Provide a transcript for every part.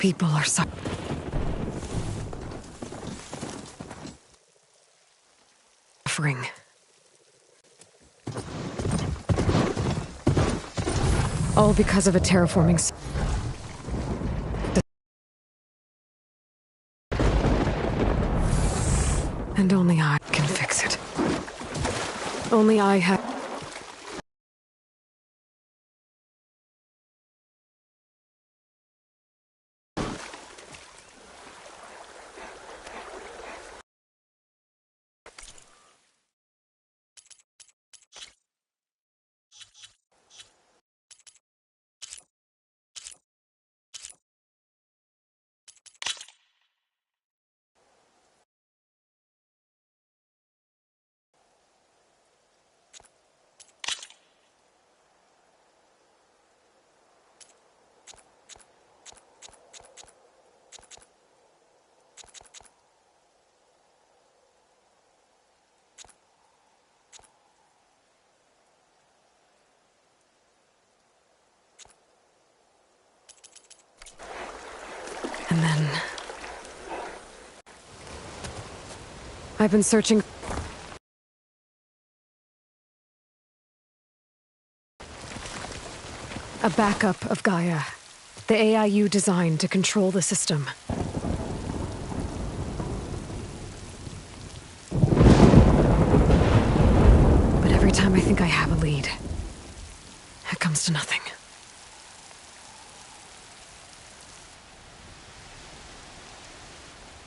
People are suffering. All because of a terraforming and only I can fix it. Only I have... And then... I've been searching... a backup of Gaia. The AIU designed to control the system. But every time I think I have a lead, it comes to nothing.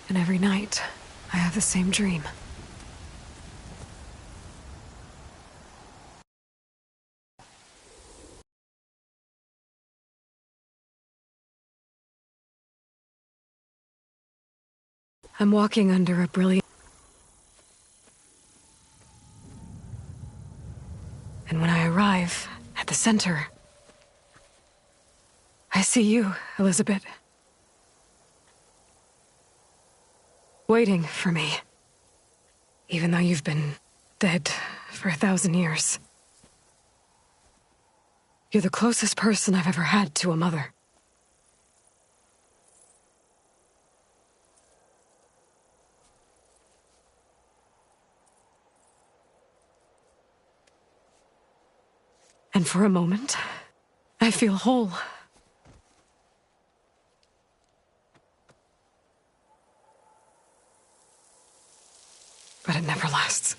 And every night, I have the same dream. I'm walking under a brilliant... And when I arrive at the center, I see you, Elizabeth. Waiting for me. Even though you've been dead for 1,000 years. You're the closest person I've ever had to a mother. And for a moment, I feel whole. But it never lasts.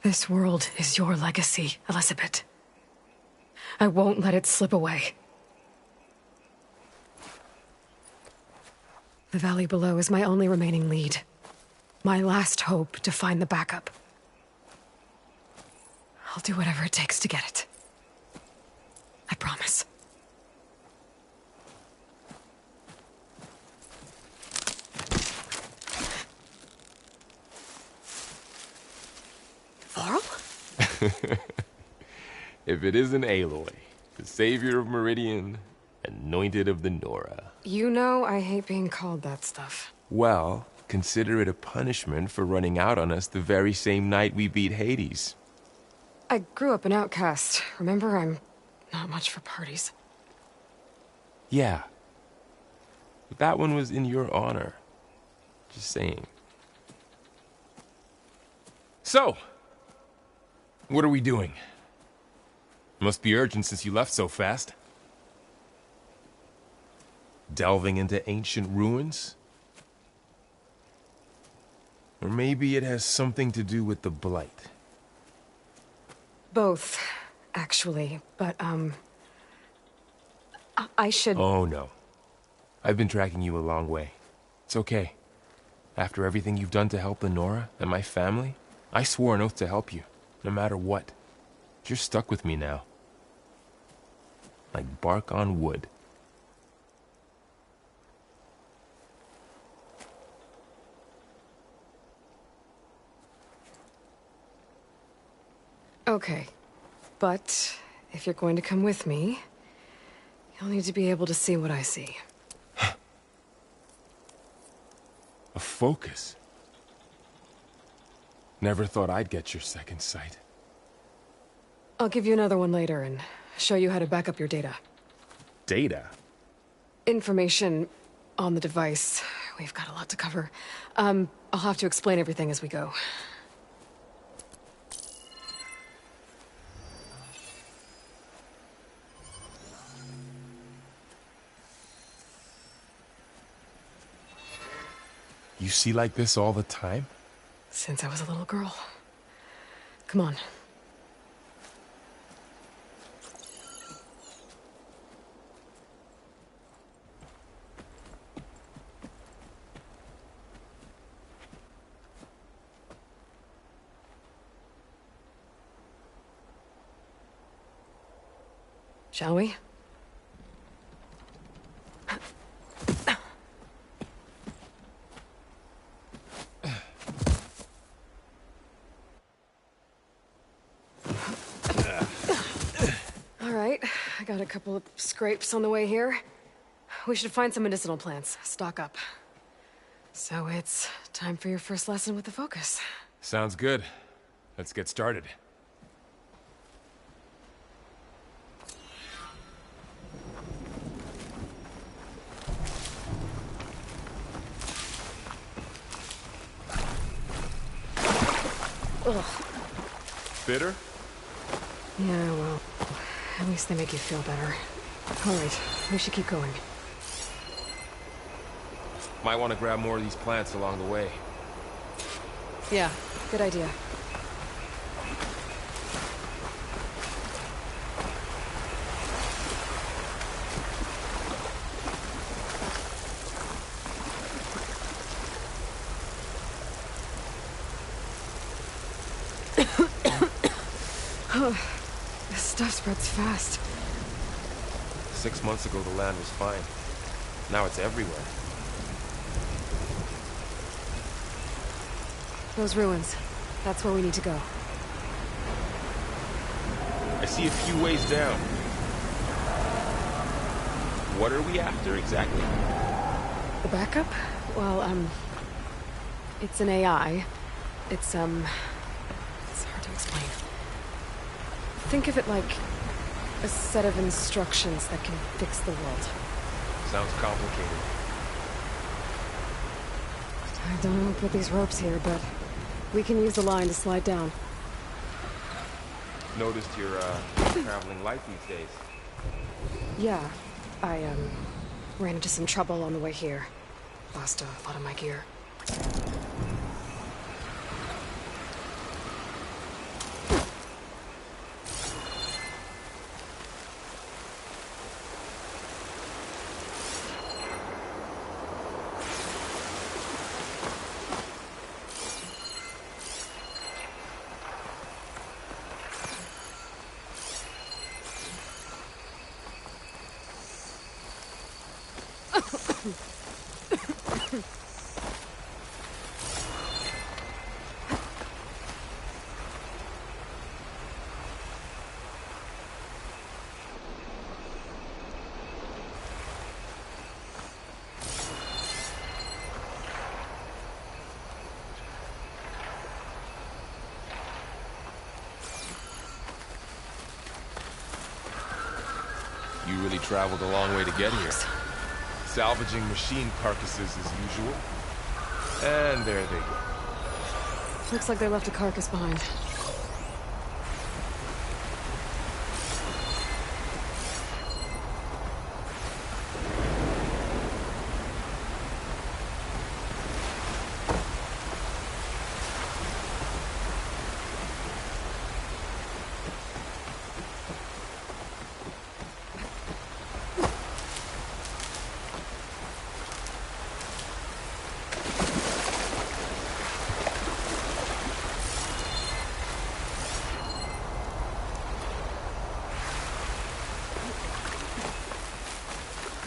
This world is your legacy, Elizabeth. I won't let it slip away. The valley below is my only remaining lead. My last hope to find the backup. I'll do whatever it takes to get it. I promise. If it isn't Aloy, the savior of Meridian, anointed of the Nora. You know I hate being called that stuff. Well, consider it a punishment for running out on us the very same night we beat Hades. I grew up an outcast. Remember, I'm not much for parties. Yeah. But that one was in your honor. Just saying. So, what are we doing? Must be urgent since you left so fast. Delving into ancient ruins? Or maybe it has something to do with the Blight. Both, actually. But, I should... Oh, no. I've been tracking you a long way. It's okay. After everything you've done to help Lenora and my family, I swore an oath to help you, no matter what. You're stuck with me now. Like bark on wood. Okay. But if you're going to come with me, you'll need to be able to see what I see. A focus? Never thought I'd get your second sight. I'll give you another one later and show you how to back up your data. Data? Information on the device. We've got a lot to cover. I'll have to explain everything as we go. You see like this all the time? Since I was a little girl. Come on. Shall we? All right, I got a couple of scrapes on the way here. We should find some medicinal plants, stock up. So it's time for your first lesson with the focus. Sounds good. Let's get started. Ugh. Bitter? Yeah, well, at least they make you feel better. All right, we should keep going. Might want to grab more of these plants along the way. Yeah, good idea. This stuff spreads fast. 6 months ago, the land was fine. Now it's everywhere. Those ruins. That's where we need to go. I see a few ways down. What are we after exactly? The backup? Well, it's an AI. It's hard to explain. Think of it like a set of instructions that can fix the world. Sounds complicated. I don't know who put these ropes here, but we can use the line to slide down. Noticed you're, traveling light these days. Yeah, I, ran into some trouble on the way here. Lost a lot of my gear. You really traveled a long way to get here. Salvaging machine carcasses as usual. And there they go. Looks like they left a carcass behind.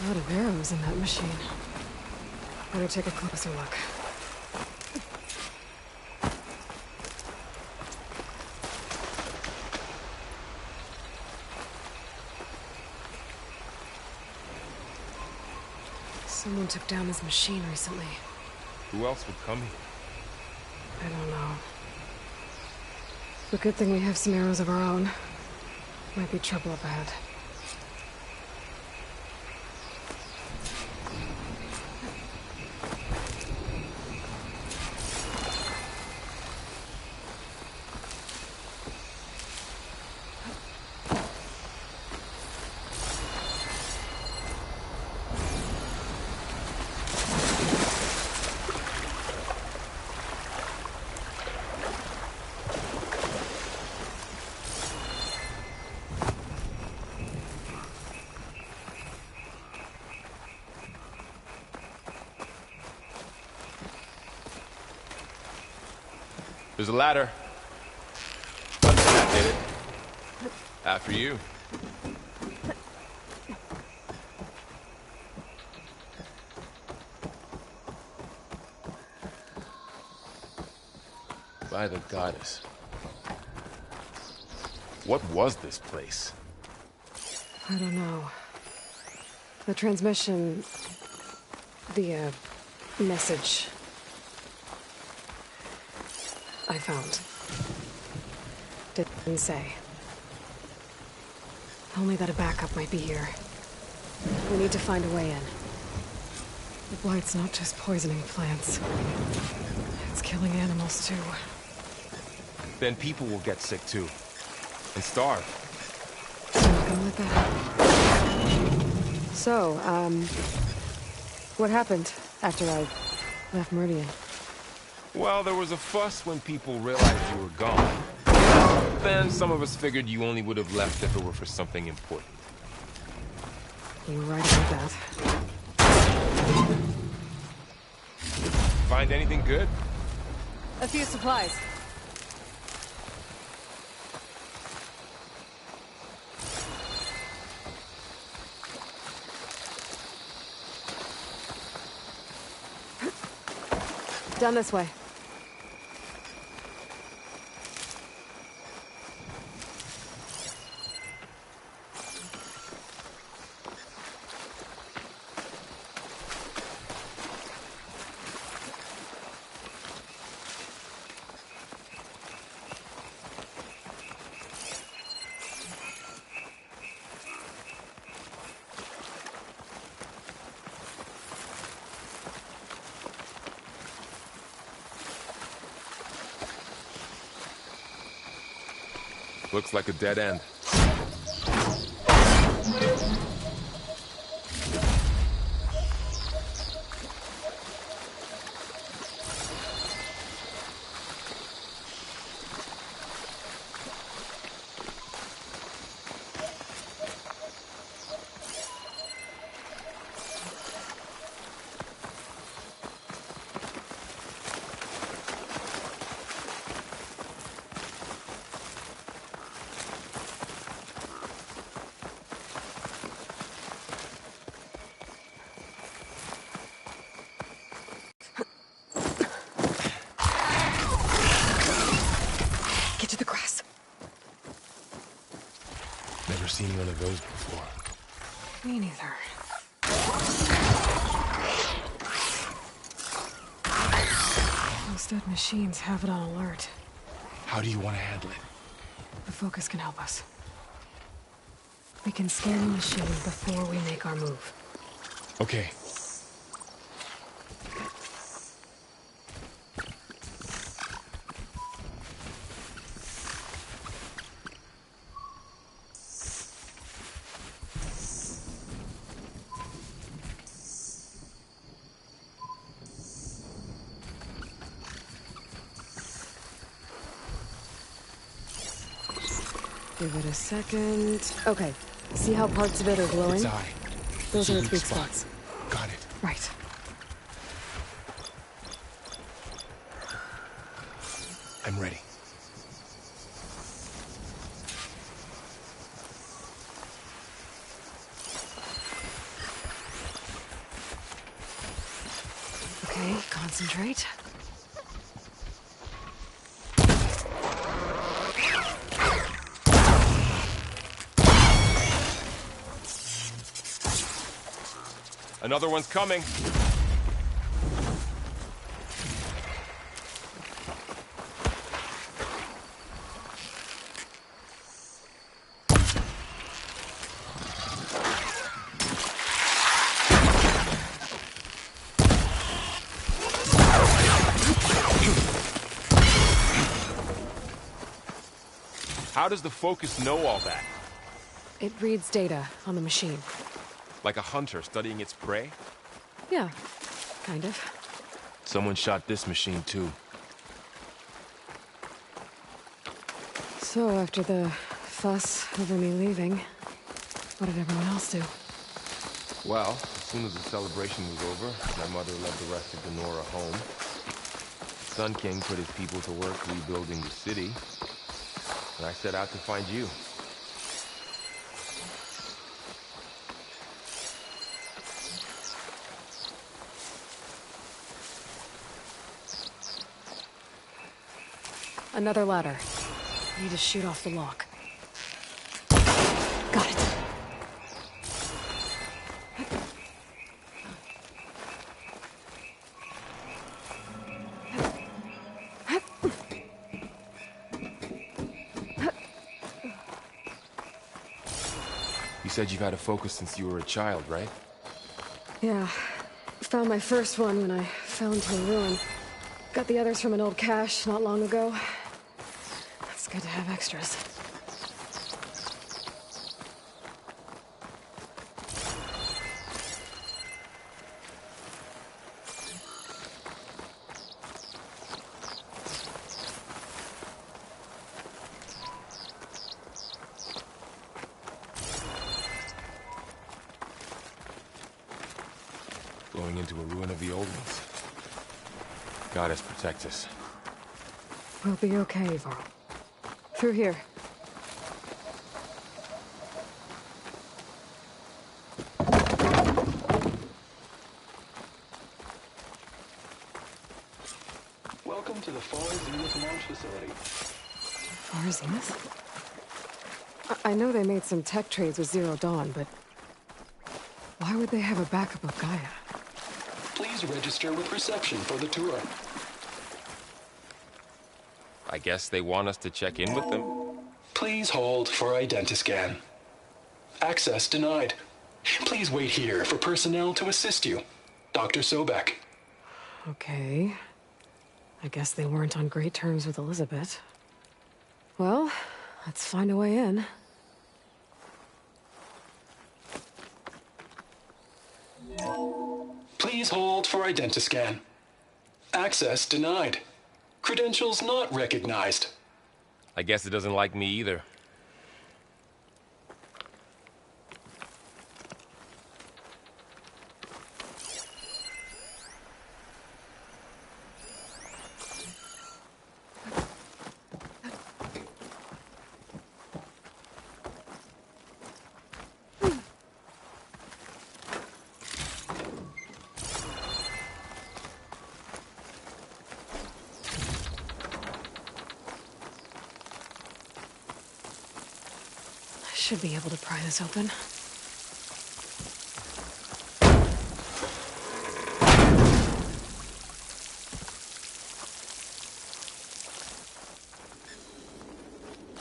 A lot of arrows in that machine. Better take a closer look. Someone took down his machine recently. Who else would come here? I don't know. But good thing we have some arrows of our own. Might be trouble up ahead. There's a ladder. That did it. After you. By the goddess. What was this place? I don't know. The transmission... the, message... I found. Didn't say. Only that a backup might be here. We need to find a way in. The blight's not just poisoning plants. It's killing animals, too. Then people will get sick too. And starve. I'm not gonna let that happen. So, what happened after I left Meridian? Well, there was a fuss when people realized you were gone. Then some of us figured you only would have left if it were for something important. You were right about that. Find anything good? A few supplies. Down this way. Looks like a dead end. Get to the grass. Never seen one of those before. Me neither. Those dead machines have it on alert. How do you want to handle it? The focus can help us. We can scan the machine before we make our move. Okay. Give it a second. Okay. See how parts of it are glowing? Its eye. Those are its Weak weak spots. Got it. Right. I'm ready. Concentrate. Another one's coming. How does the Focus know all that? It reads data on the machine. Like a hunter studying its prey? Yeah, kind of. Someone shot this machine too. So after the fuss over me leaving, what did everyone else do? Well, as soon as the celebration was over, my mother led the rest of the Nora home. Sun King put his people to work rebuilding the city, and I set out to find you. Another ladder. I need to shoot off the lock. Got it. You said you've had a Focus since you were a child, right? Yeah. Found my first one when I fell into a ruin. Got the others from an old cache not long ago. It's good to have extras. Going into a ruin of the old ones. Goddess protect us. We'll be okay, Varl. Through here. Welcome to the Far Zenith launch facility. Far Zenith? I know they made some tech trades with Zero Dawn, but why would they have a backup of Gaia? Please register with reception for the tour. I guess they want us to check in with them? Please hold for identiscan. Access denied. Please wait here for personnel to assist you. Dr. Sobek. Okay. I guess they weren't on great terms with Elizabeth. Well, let's find a way in. Please hold for identiscan. Access denied. Credentials not recognized. I guess it doesn't like me either. Should be able to pry this open.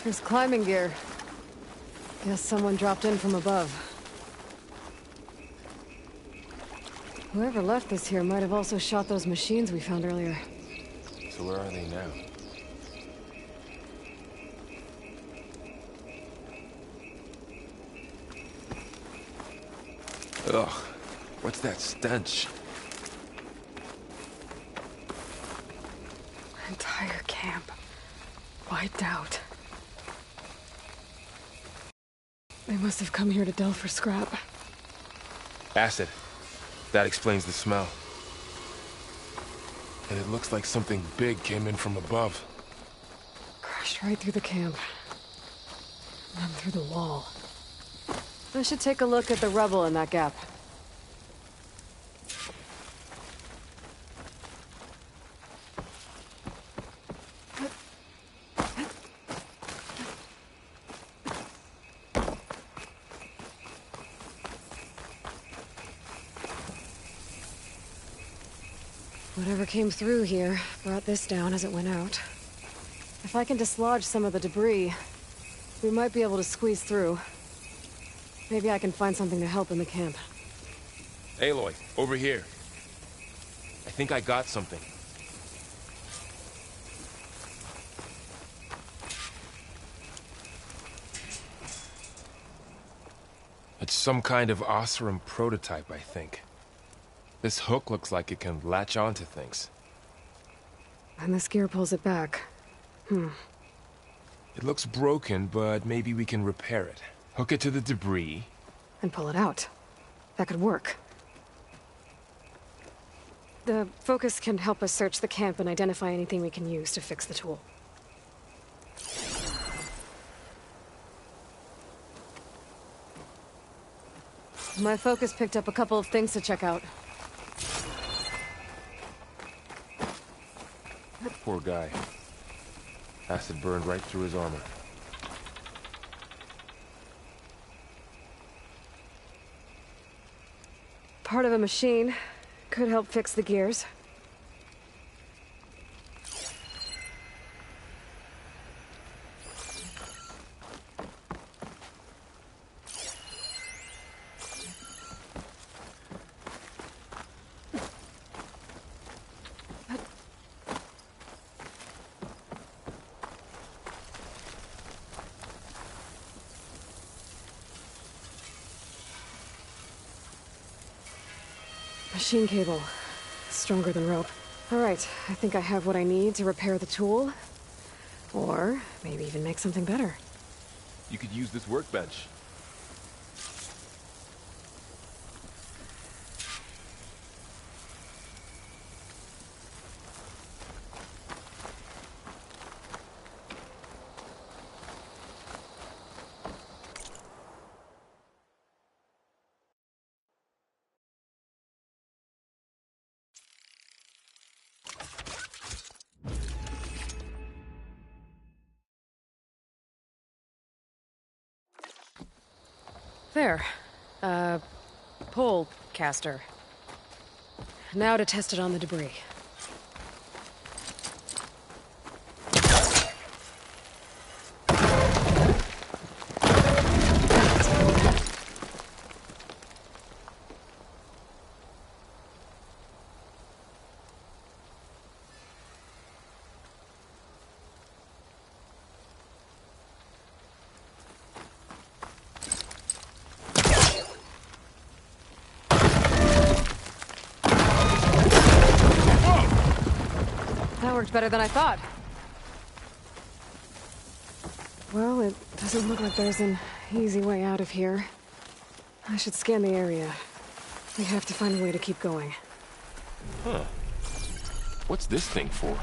There's climbing gear. Guess someone dropped in from above. Whoever left this here might have also shot those machines we found earlier. So where are they now? Ugh, what's that stench? Entire camp. Wiped out. They must have come here to delve for scrap. Acid. That explains the smell. And it looks like something big came in from above. Crashed right through the camp. And then through the wall. I should take a look at the rubble in that gap. Whatever came through here brought this down as it went out. If I can dislodge some of the debris, we might be able to squeeze through. Maybe I can find something to help in the camp. Aloy, over here. I think I got something. It's some kind of Oseram prototype, I think. This hook looks like it can latch onto things. And this gear pulls it back. It looks broken, but maybe we can repair it. Hook it to the debris. And pull it out. That could work. The focus can help us search the camp and identify anything we can use to fix the tool. My focus picked up a couple of things to check out. Poor guy. Acid burned right through his armor. Part of a machine. Could help fix the gears. Machine cable. Stronger than rope. Alright, I think I have what I need to repair the tool. Or maybe even make something better. You could use this workbench. There. Pole caster. Now to test it on the debris. That worked better than I thought. Well, it doesn't look like there's an easy way out of here. I should scan the area. We have to find a way to keep going. Huh. What's this thing for?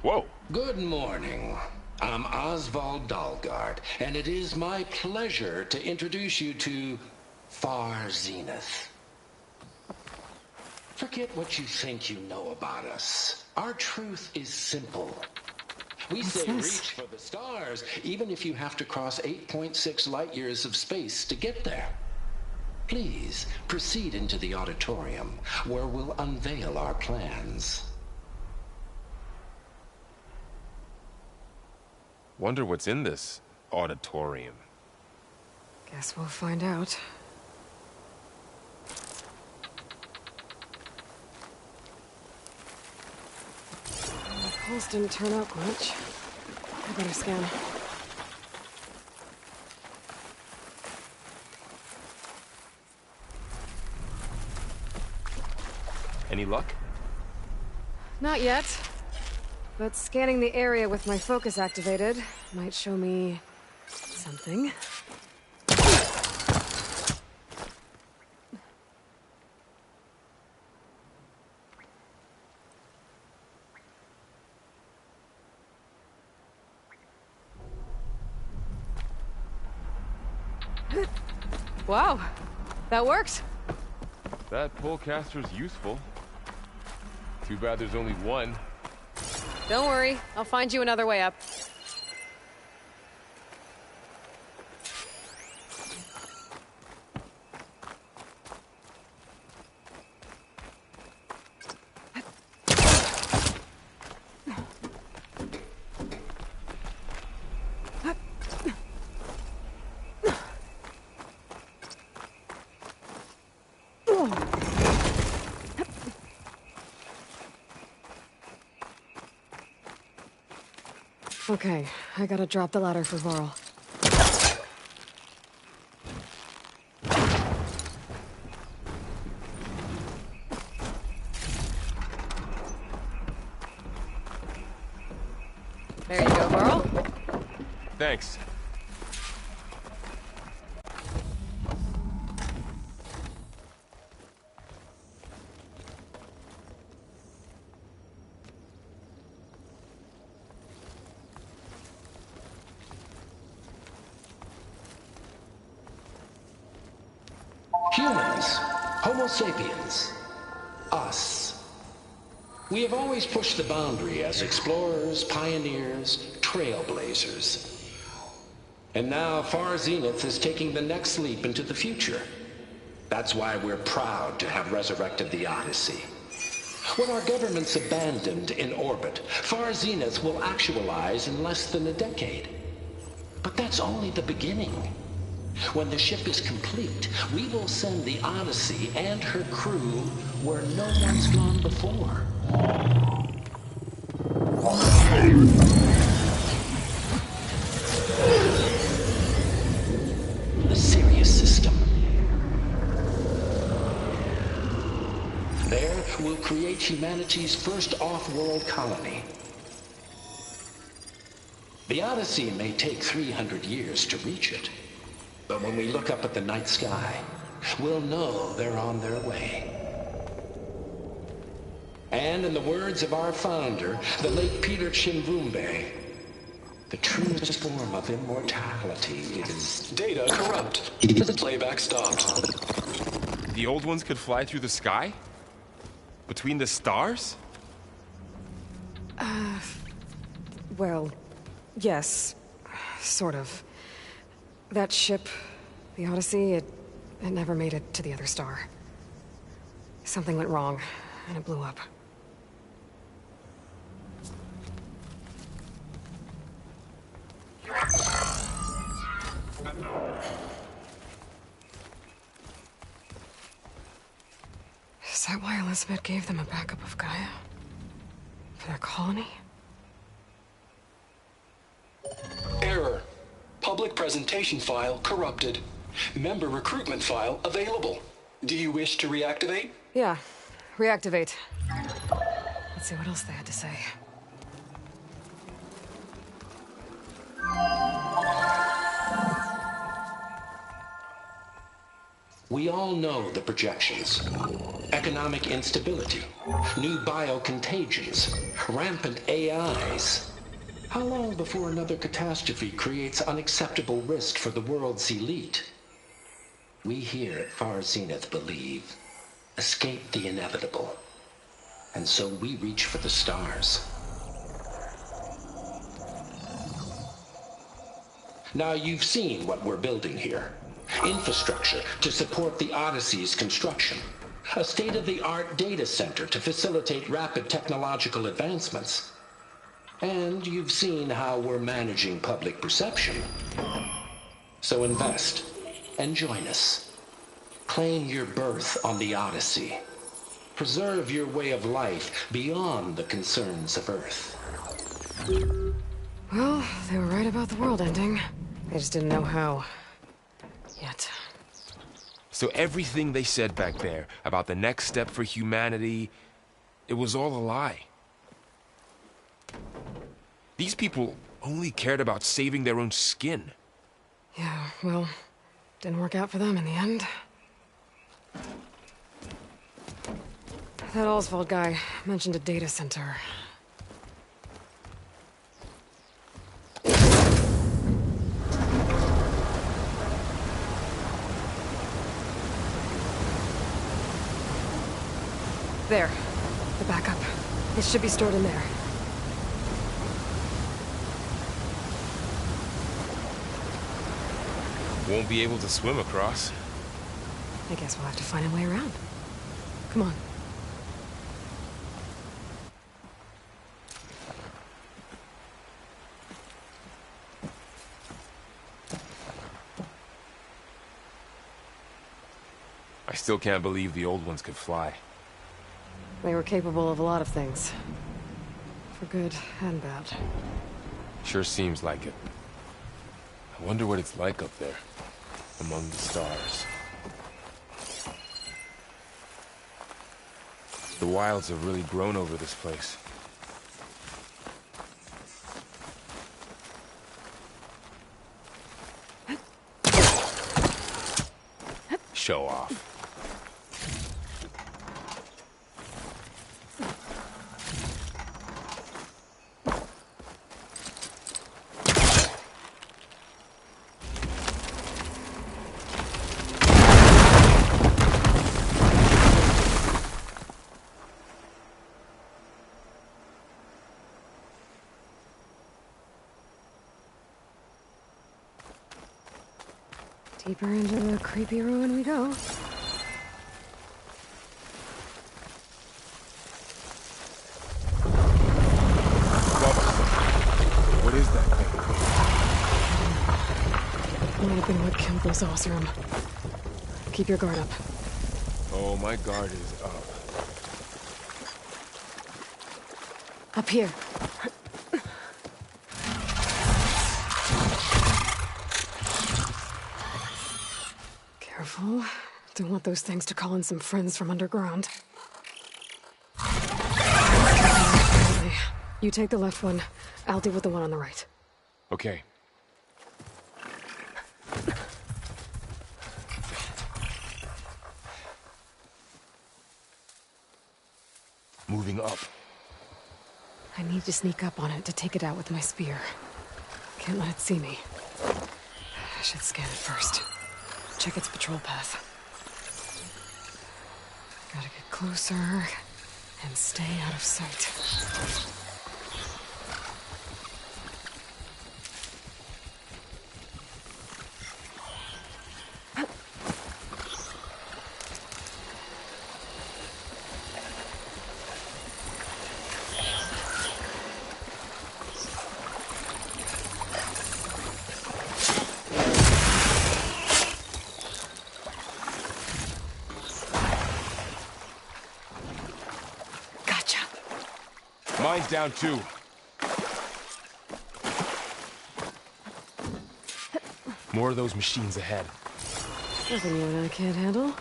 Whoa! Good morning. I'm Oswald Dalgard, and it is my pleasure to introduce you to Far Zenith. Forget what you think you know about us. Our truth is simple. We What's say this? reach for the stars, even if you have to cross 8.6 light years of space to get there. Please proceed into the auditorium, where we'll unveil our plans. Wonder what's in this auditorium. Guess we'll find out. The pulse didn't turn out much. I better scan. Any luck? Not yet. But scanning the area with my focus activated might show me something. Wow, that worked. That polecaster's useful. Too bad there's only one. Don't worry, I'll find you another way up. Okay, I gotta drop the ladder for Varl. There you go, Varl. Thanks. Humans, Homo sapiens, us. We have always pushed the boundary as explorers, pioneers, trailblazers. And now Far Zenith is taking the next leap into the future. That's why we're proud to have resurrected the Odyssey. What our governments abandoned in orbit, Far Zenith will actualize in less than a decade. But that's only the beginning. When the ship is complete, we will send the Odyssey and her crew where no one's gone before. The Sirius system. There, we'll create humanity's first off-world colony. The Odyssey may take 300 years to reach it. But when we look up at the night sky, we'll know they're on their way. And in the words of our founder, the late Peter Chimvumbe, the truest form of immortality is... Data corrupt. Playback stopped. The old ones could fly through the sky? Between the stars? Well, yes. Sort of. That ship, the Odyssey, it never made it to the other star. Something went wrong, and it blew up. Is that why Elizabeth gave them a backup of Gaia? For their colony? Error. Public presentation file corrupted. Member recruitment file available. Do you wish to reactivate? Yeah. Reactivate. Let's see what else they had to say. We all know the projections. Economic instability, new biocontagions, rampant AIs. How long before another catastrophe creates unacceptable risk for the world's elite? We here at Far Zenith believe, escape the inevitable. And so we reach for the stars. Now you've seen what we're building here. Infrastructure to support the Odyssey's construction. A state-of-the-art data center to facilitate rapid technological advancements. And you've seen how we're managing public perception. So invest and join us. Claim your berth on the Odyssey. Preserve your way of life beyond the concerns of Earth. Well, they were right about the world ending. They just didn't know how. Yet. So everything they said back there about the next step for humanity, it was all a lie. These people only cared about saving their own skin. Yeah, well, didn't work out for them in the end. That Oswald guy mentioned a data center. There. The backup. It should be stored in there. Won't be able to swim across. I guess we'll have to find a way around. Come on. I still can't believe the old ones could fly. They were capable of a lot of things. For good and bad. Sure seems like it. I wonder what it's like up there, among the stars. The wilds have really grown over this place. Show off. Deeper into the creepy ruin we go. What is that thing? Might have been what killed those Osram. Keep your guard up. Oh, my guard is up. Up here. Careful. Don't want those things to call in some friends from underground. You take the left one. I'll deal with the one on the right. Okay. Moving up. I need to sneak up on it to take it out with my spear. Can't let it see me. I should scan it first. Check its patrol path. Gotta get closer and stay out of sight. Mine's down too. More of those machines ahead. Nothing you and I can't handle.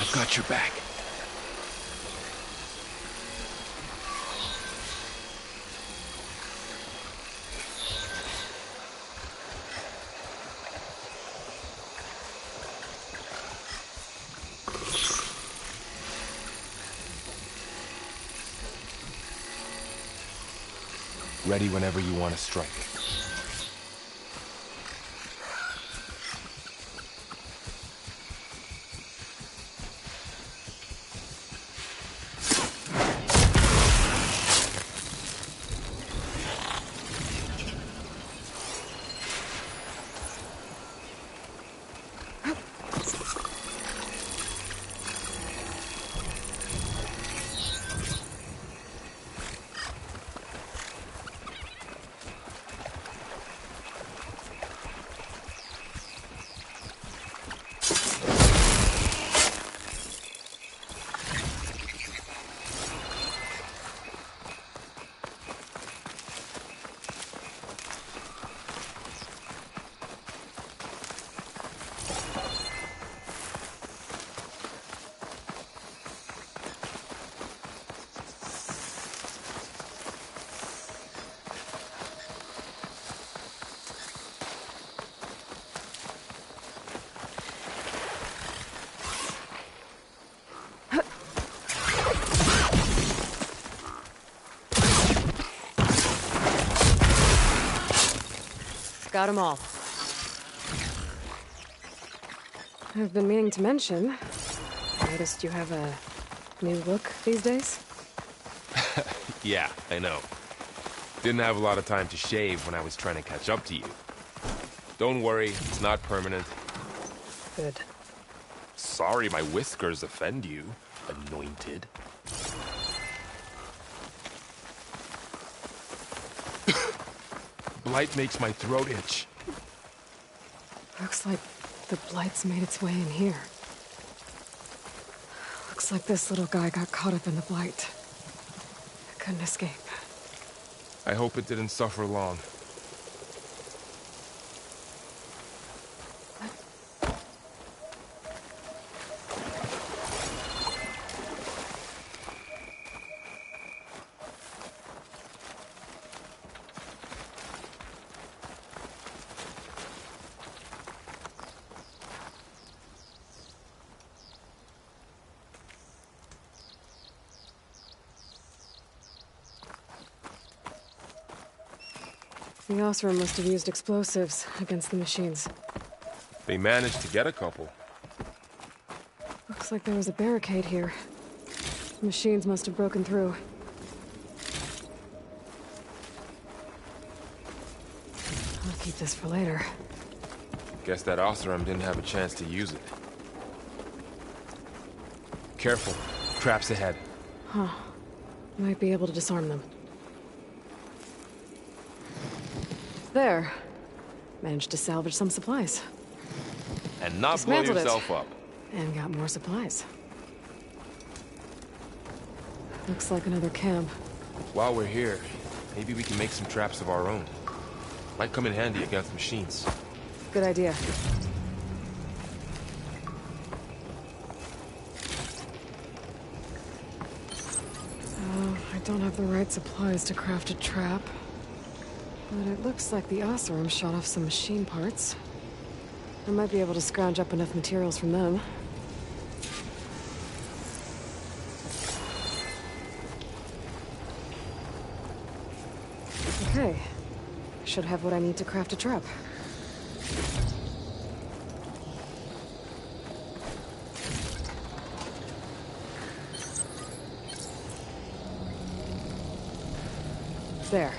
I've got your back. Ready whenever you want to strike. Got them all. I've been meaning to mention. Noticed you have a new look these days? Yeah, I know. Didn't have a lot of time to shave when I was trying to catch up to you. Don't worry, it's not permanent. Good. Sorry my whiskers offend you. Anointed. Blight makes my throat itch. Looks like the blight's made its way in here. Looks like this little guy got caught up in the blight. Couldn't escape. I hope it didn't suffer long. The Osram must have used explosives against the machines. They managed to get a couple. Looks like there was a barricade here. The machines must have broken through. I'll keep this for later. Guess that Osram didn't have a chance to use it. Careful. Traps ahead. Huh. Might be able to disarm them. There. Managed to salvage some supplies. And not blow Dismantled yourself up. And got more supplies. Looks like another camp. While we're here, maybe we can make some traps of our own. Might come in handy against machines. Good idea. I don't have the right supplies to craft a trap. But it looks like the Osram shot off some machine parts. I might be able to scrounge up enough materials from them. Okay. Should have what I need to craft a trap. There.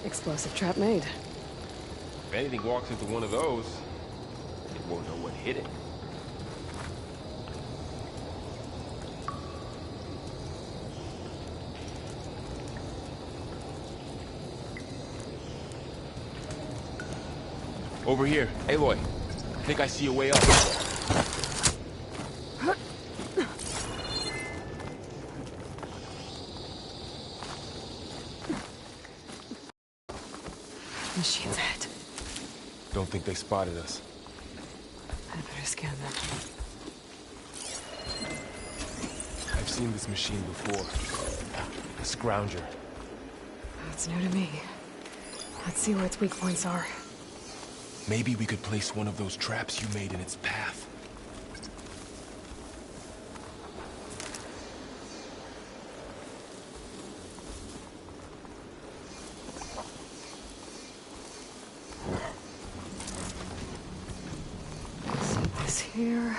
Explosive trap made. If anything walks into one of those, it won't know what hit it. Over here. Aloy, I think I see a way up. Machine's ahead. Don't think they spotted us. I better scan them. I've seen this machine before. A scrounger. That's new to me. Let's see where its weak points are. Maybe we could place one of those traps you made in its path. Set this here.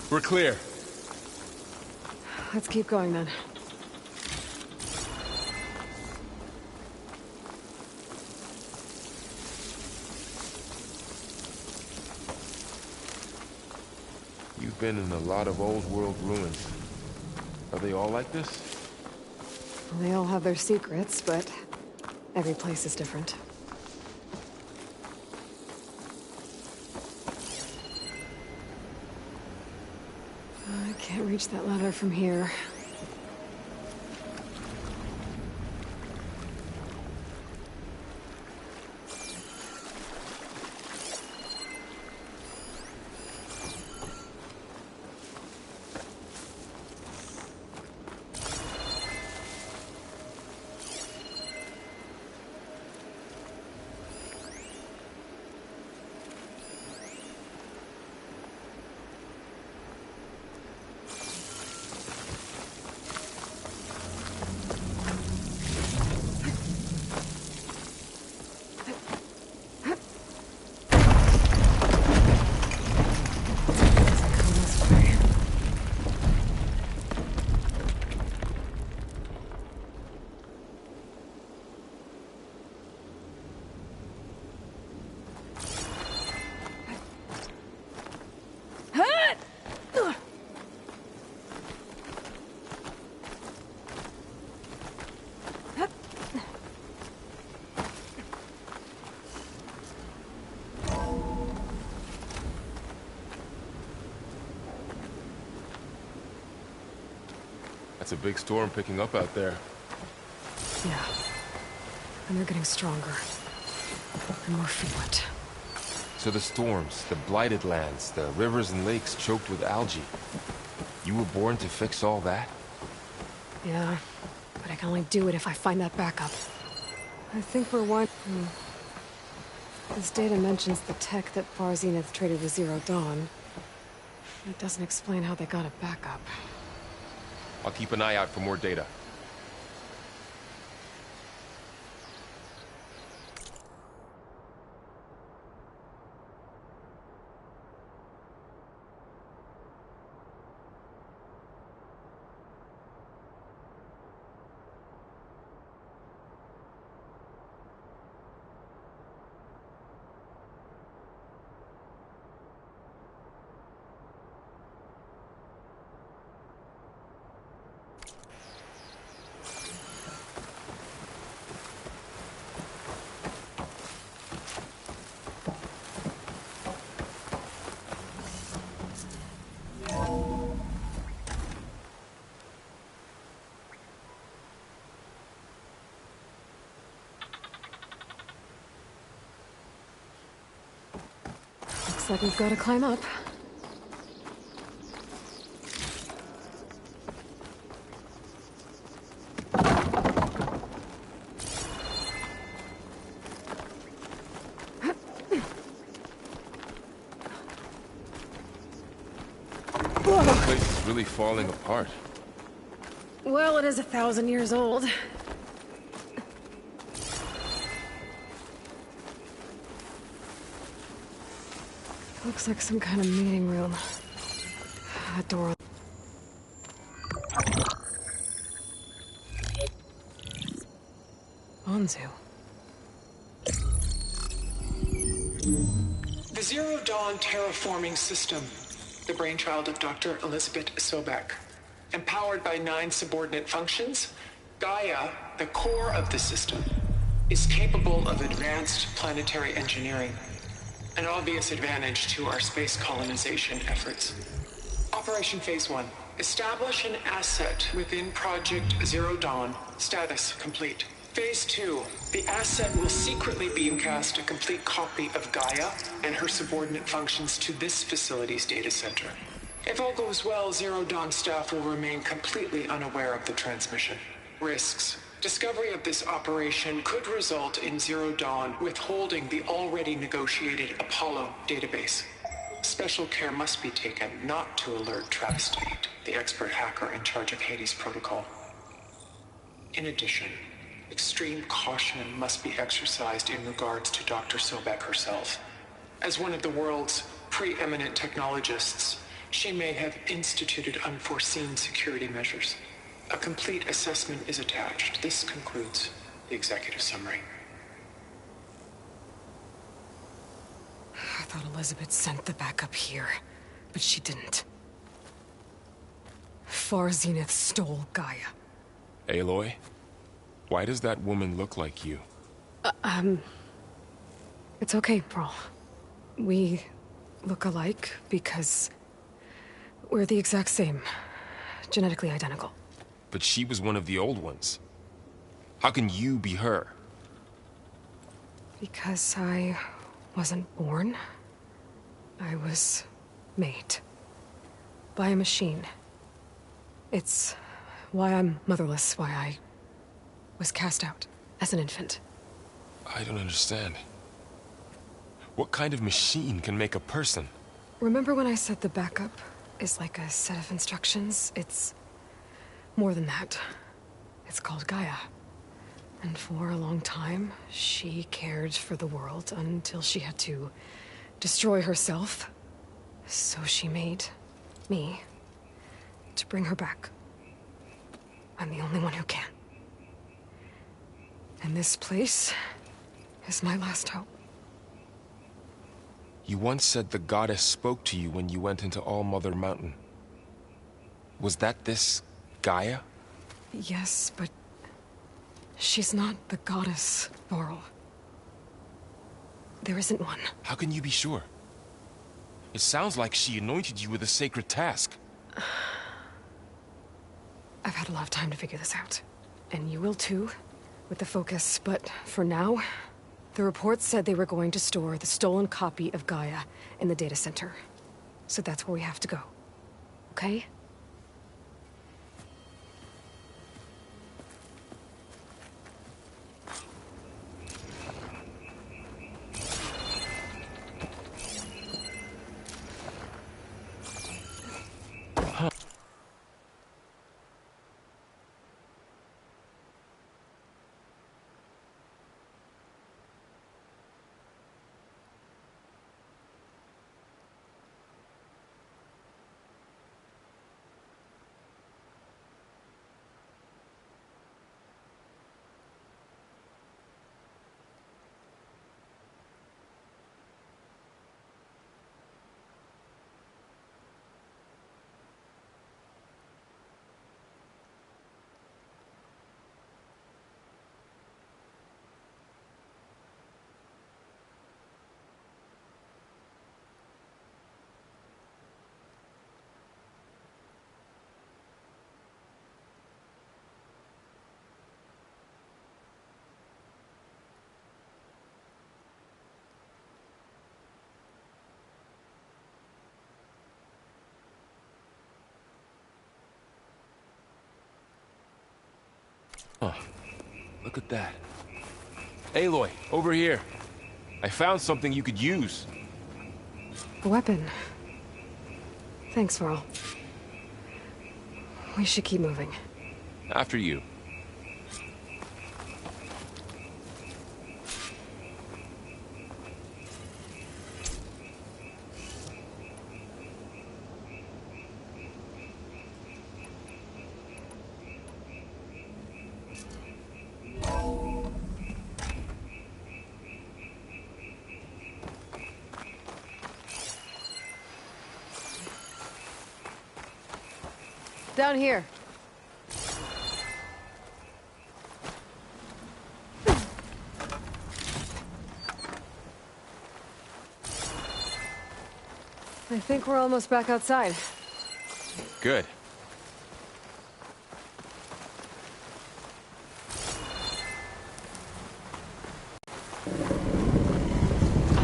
We're clear. Let's keep going then. You've been in a lot of old world ruins. Are they all like this? They all have their secrets, but every place is different. I can't reach that ladder from here. That's a big storm picking up out there. Yeah. And they're getting stronger. And more frequent. So the storms, the blighted lands, the rivers and lakes choked with algae. You were born to fix all that? Yeah. But I can only do it if I find that backup. I think we're one... This data mentions the tech that Far Zenith traded with Zero Dawn. It doesn't explain how they got it back up. I'll keep an eye out for more data. Looks like we've got to climb up. This place is really falling apart. Well, it is 1,000 years old. Looks like some kind of meeting room. A door. Onzu. The Zero Dawn terraforming system, the brainchild of Dr. Elizabeth Sobek. Empowered by 9 subordinate functions, Gaia, the core of the system, is capable of advanced planetary engineering, an obvious advantage to our space colonization efforts. Operation Phase 1. Establish an asset within Project Zero Dawn. Status complete. Phase 2. The asset will secretly beamcast a complete copy of Gaia and her subordinate functions to this facility's data center. If all goes well, Zero Dawn staff will remain completely unaware of the transmission. Risks. Discovery of this operation could result in Zero Dawn withholding the already negotiated Apollo database. Special care must be taken not to alert Travis Tate, the expert hacker in charge of Hades Protocol. In addition, extreme caution must be exercised in regards to Dr. Sobek herself. As one of the world's preeminent technologists, she may have instituted unforeseen security measures. A complete assessment is attached. This concludes the executive summary. I thought Elizabeth sent the backup here, but she didn't. Far Zenith stole Gaia. Aloy? Why does that woman look like you? It's okay, Pearl. We look alike because we're the exact same. Genetically identical. But she was one of the old ones. How can you be her? Because I wasn't born. I was made. By a machine. It's why I'm motherless, why I was cast out as an infant. I don't understand. What kind of machine can make a person? Remember when I said the backup is like a set of instructions? It's more than that. It's called Gaia. And for a long time, she cared for the world until she had to destroy herself. So she made me to bring her back. I'm the only one who can. And this place is my last hope. You once said the goddess spoke to you when you went into All-Mother Mountain. Was that this Gaia? Yes, but she's not the goddess, Laurel. There isn't one. How can you be sure? It sounds like she anointed you with a sacred task. I've had a lot of time to figure this out. And you will too, with the focus. But for now, the reports said they were going to store the stolen copy of Gaia in the data center. So that's where we have to go. Okay? Huh. Look at that. Aloy, over here. I found something you could use. A weapon. Thanks, Varl. We should keep moving. After you. Down here. I think we're almost back outside. Good.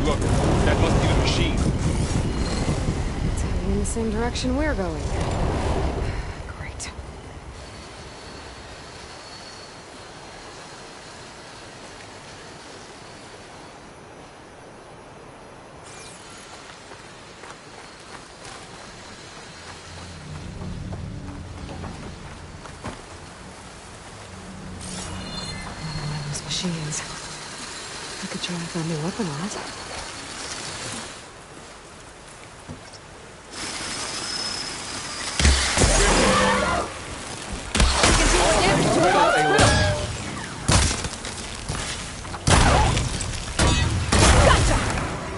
Look, that must be the machine. It's heading in the same direction we're going. Great. One of those machines. I could try a new weapon on it.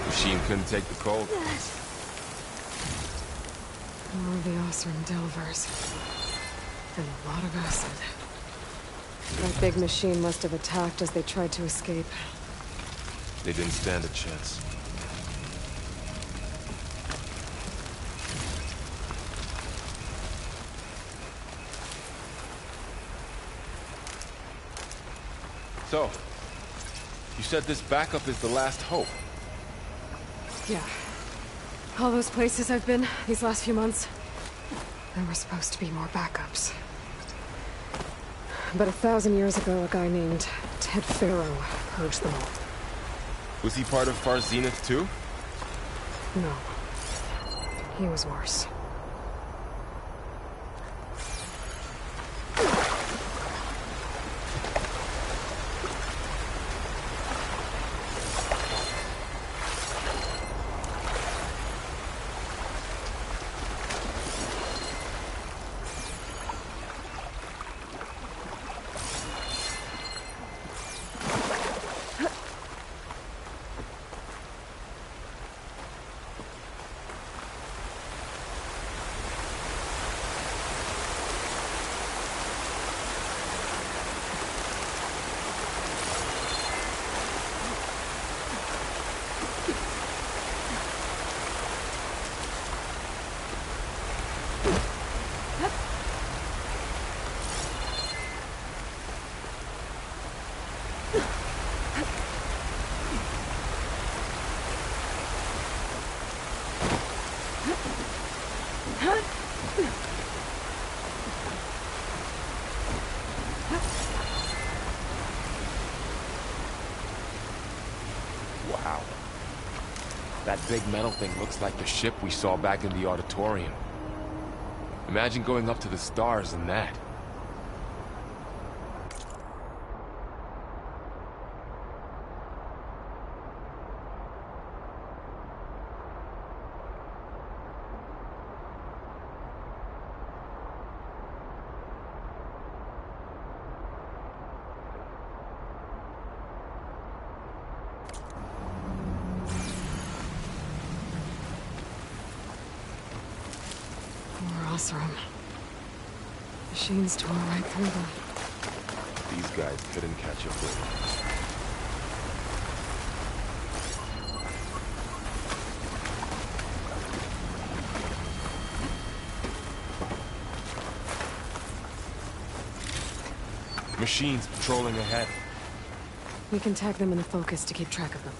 Machine couldn't take the cold. More of the Osram Delvers. And a lot of acid. That big machine must have attacked as they tried to escape. They didn't stand a chance. So, you said this backup is the last hope. Yeah. All those places I've been these last few months, there were supposed to be more backups. But 1,000 years ago, a guy named Ted Faro purged them all. Was he part of Far Zenith too? No. He was worse. Wow. That big metal thing looks like the ship we saw back in the auditorium. Imagine going up to the stars in that. Room. Machines tore right through them. These guys couldn't catch a break. Machines patrolling ahead. We can tag them in the focus to keep track of them.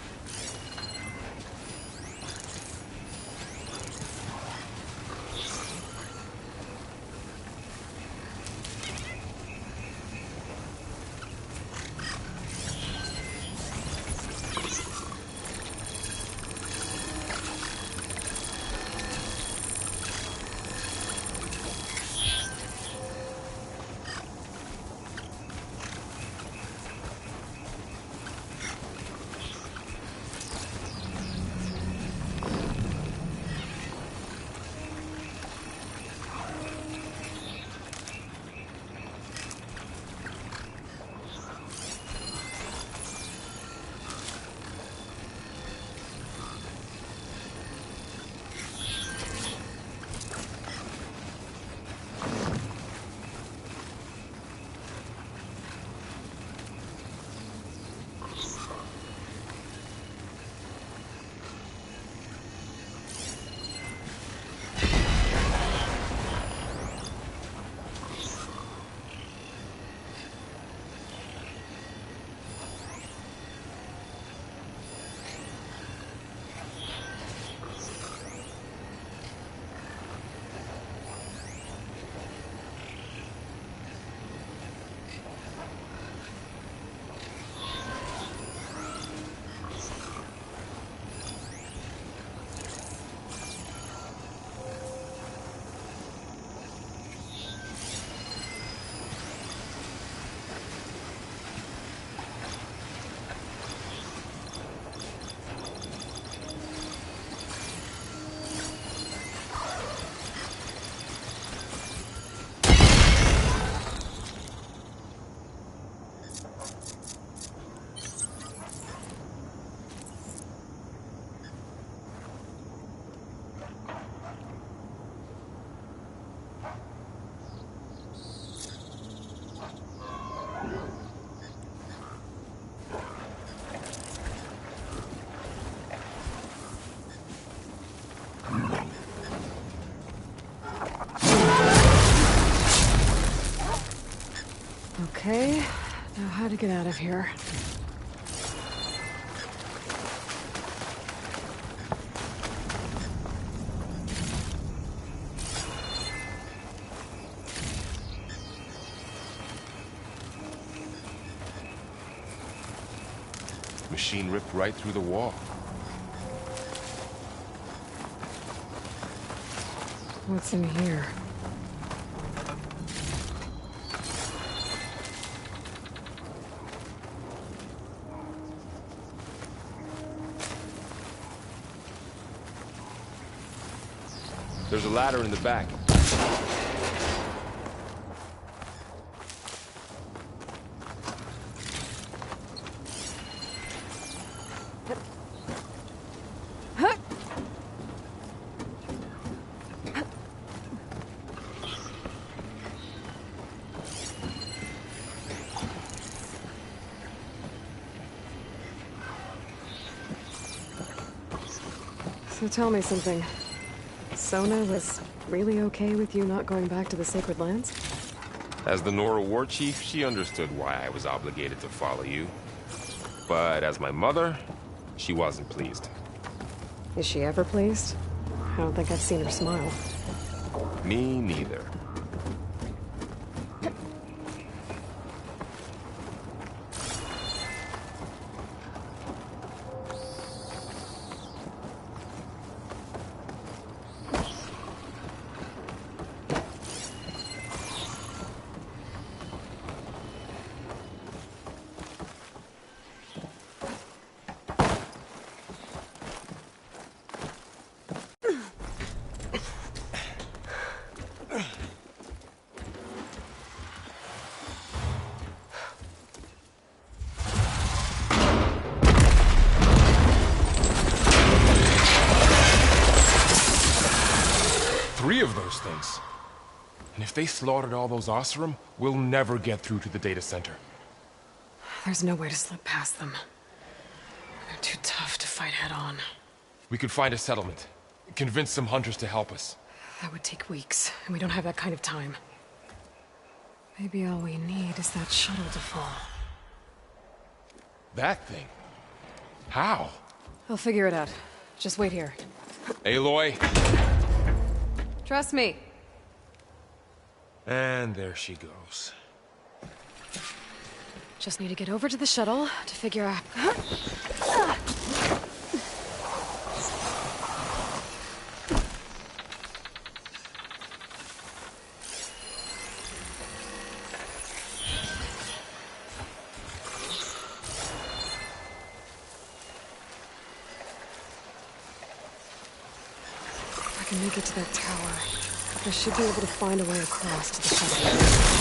Okay, now how to get out of here. Machine ripped right through the wall. What's in here? There's a ladder in the back. So tell me something. Sona was really okay with you not going back to the Sacred Lands? As the Nora war chief, she understood why I was obligated to follow you. But as my mother, she wasn't pleased. Is she ever pleased? I don't think I've seen her smile. Me neither. Three of those things. And if they slaughtered all those Oseram, we'll never get through to the data center. There's no way to slip past them. They're too tough to fight head-on. We could find a settlement. Convince some hunters to help us. That would take weeks, and we don't have that kind of time. Maybe all we need is that shuttle to fall. That thing? How? I'll figure it out. Just wait here. Aloy. Trust me. And there she goes. Just need to get over to the shuttle to figure out... If I can make it to that tower, I should be able to find a way across to the shuttle.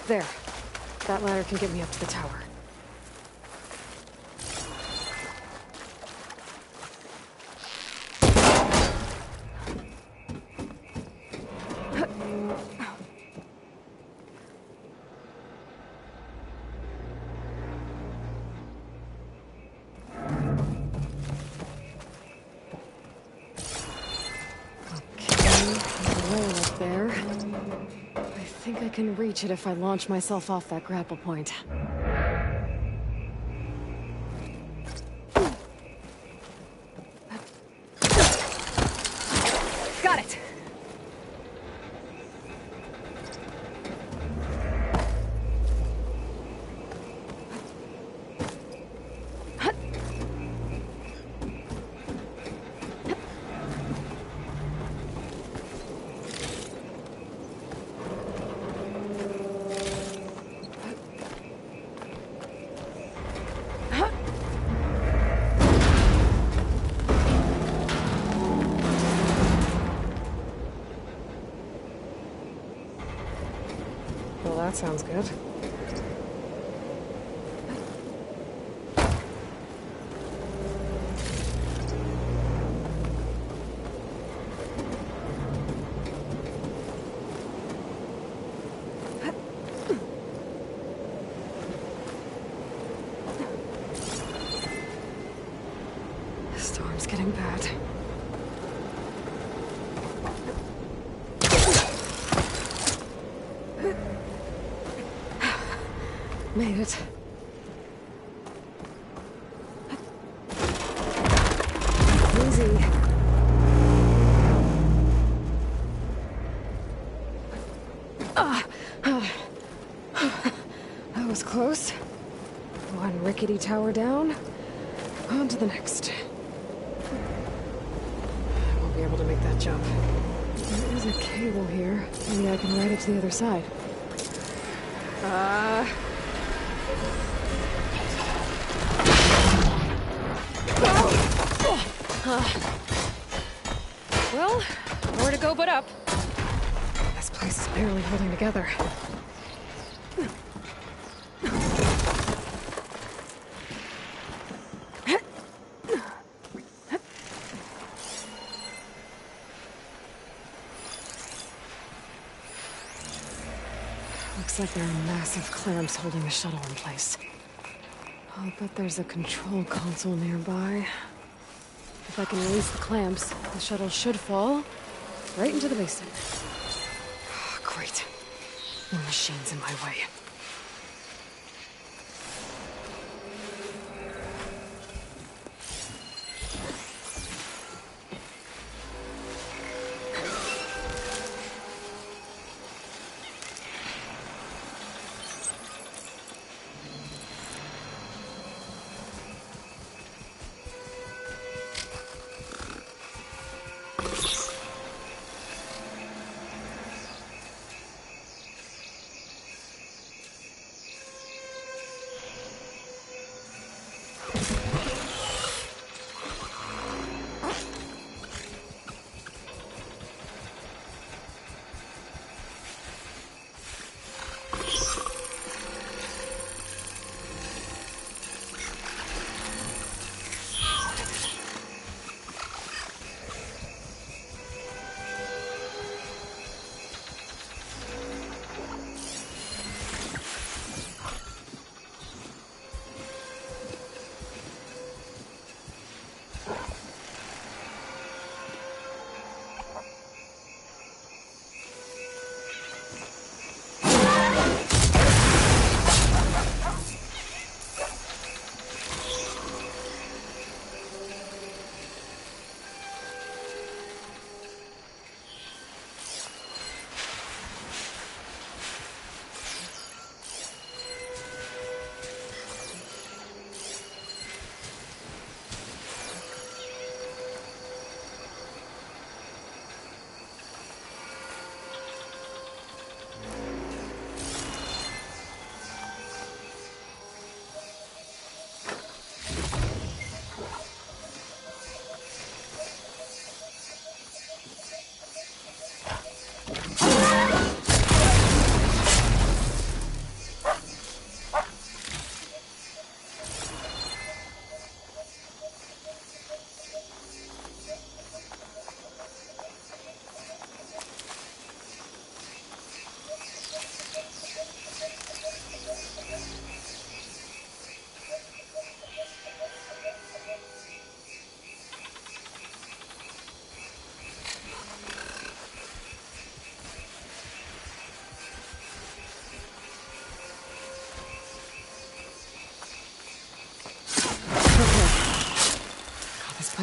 There. That ladder can get me up to the tower. Okay, think I can reach it if I launch myself off that grapple point. Got it! Well, that sounds good. The storm's getting bad. Made it. Easy. That was close. One rickety tower down. On to the next. I won't be able to make that jump. There is a cable here. Maybe I can ride it to the other side. Well, nowhere to go but up. This place is barely holding together. Looks like there are massive clamps holding the shuttle in place. I'll bet there's a control console nearby. If I can release the clamps, the shuttle should fall right into the basin. Great. No machines in my way.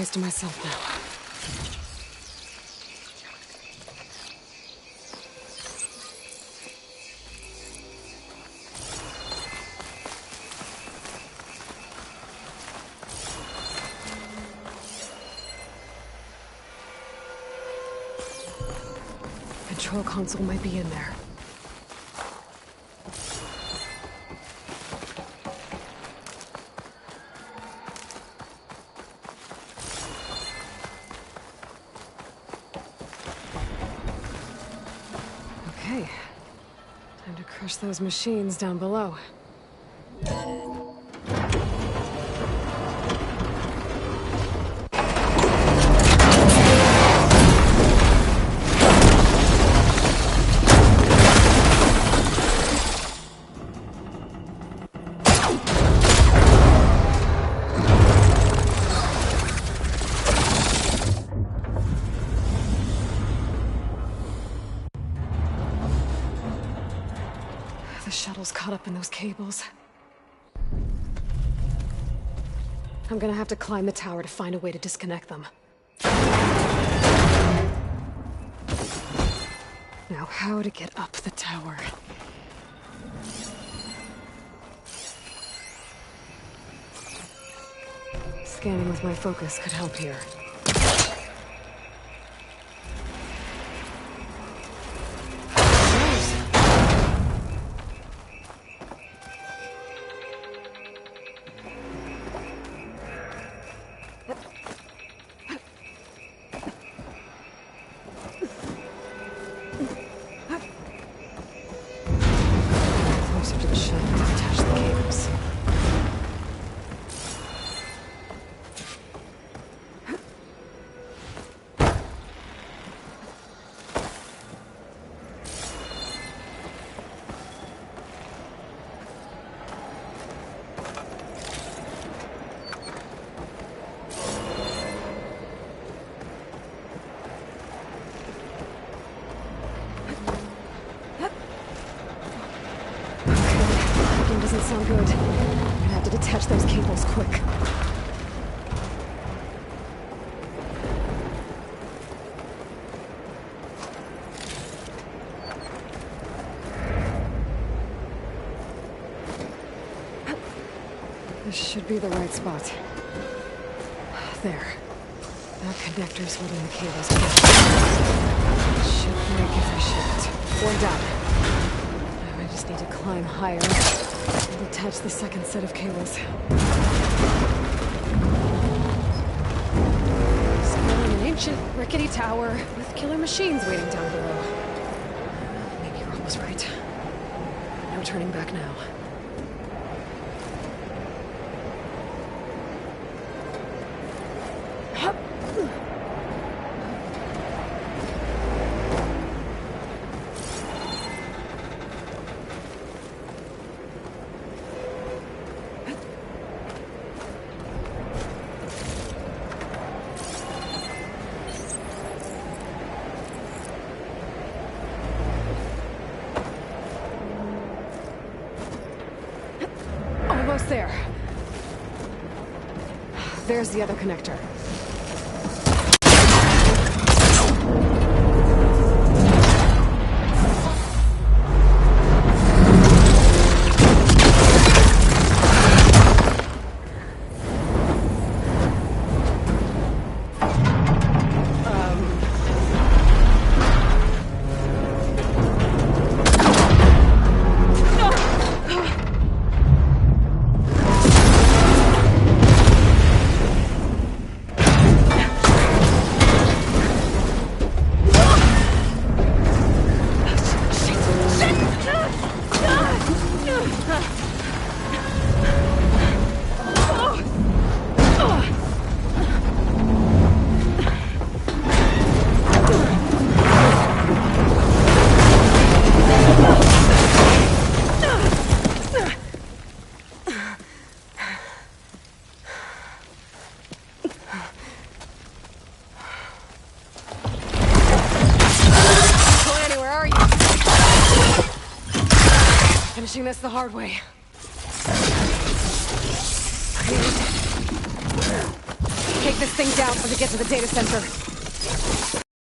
place to myself now. Control console might be in there. Okay. Time to crush those machines down below. The shuttle's caught up in those cables. I'm gonna have to climb the tower to find a way to disconnect them. Now, how to get up the tower? Scanning with my focus could help here. Closer to the shuttle to detach the cables. Game doesn't sound good. I'm gonna have to detach those cables quick. This should be the right spot. There. That connector's holding the cables together. Should break if I shift. One down. Now I just need to climb higher and detach the second set of cables. Still in an ancient, rickety tower with killer machines waiting down below. Maybe Rob was right. No turning back now. Almost there. There's the other connector. Finishing this the hard way. Take this thing down before they get to the data center.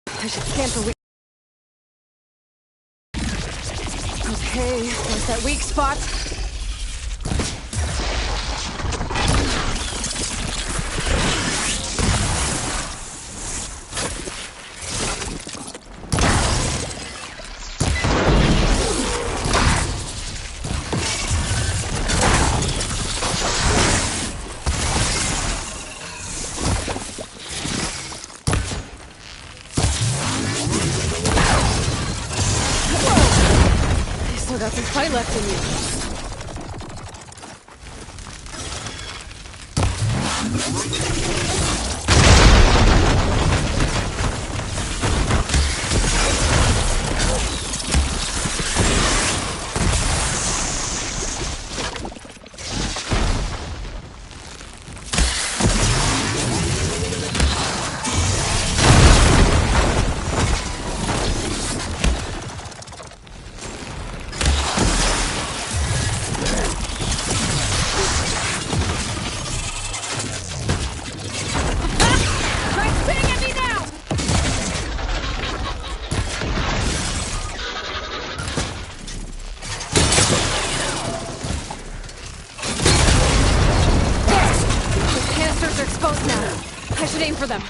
I should scan for weak... Okay, where's that weak spot? Still got some fight left in you. I should aim for them.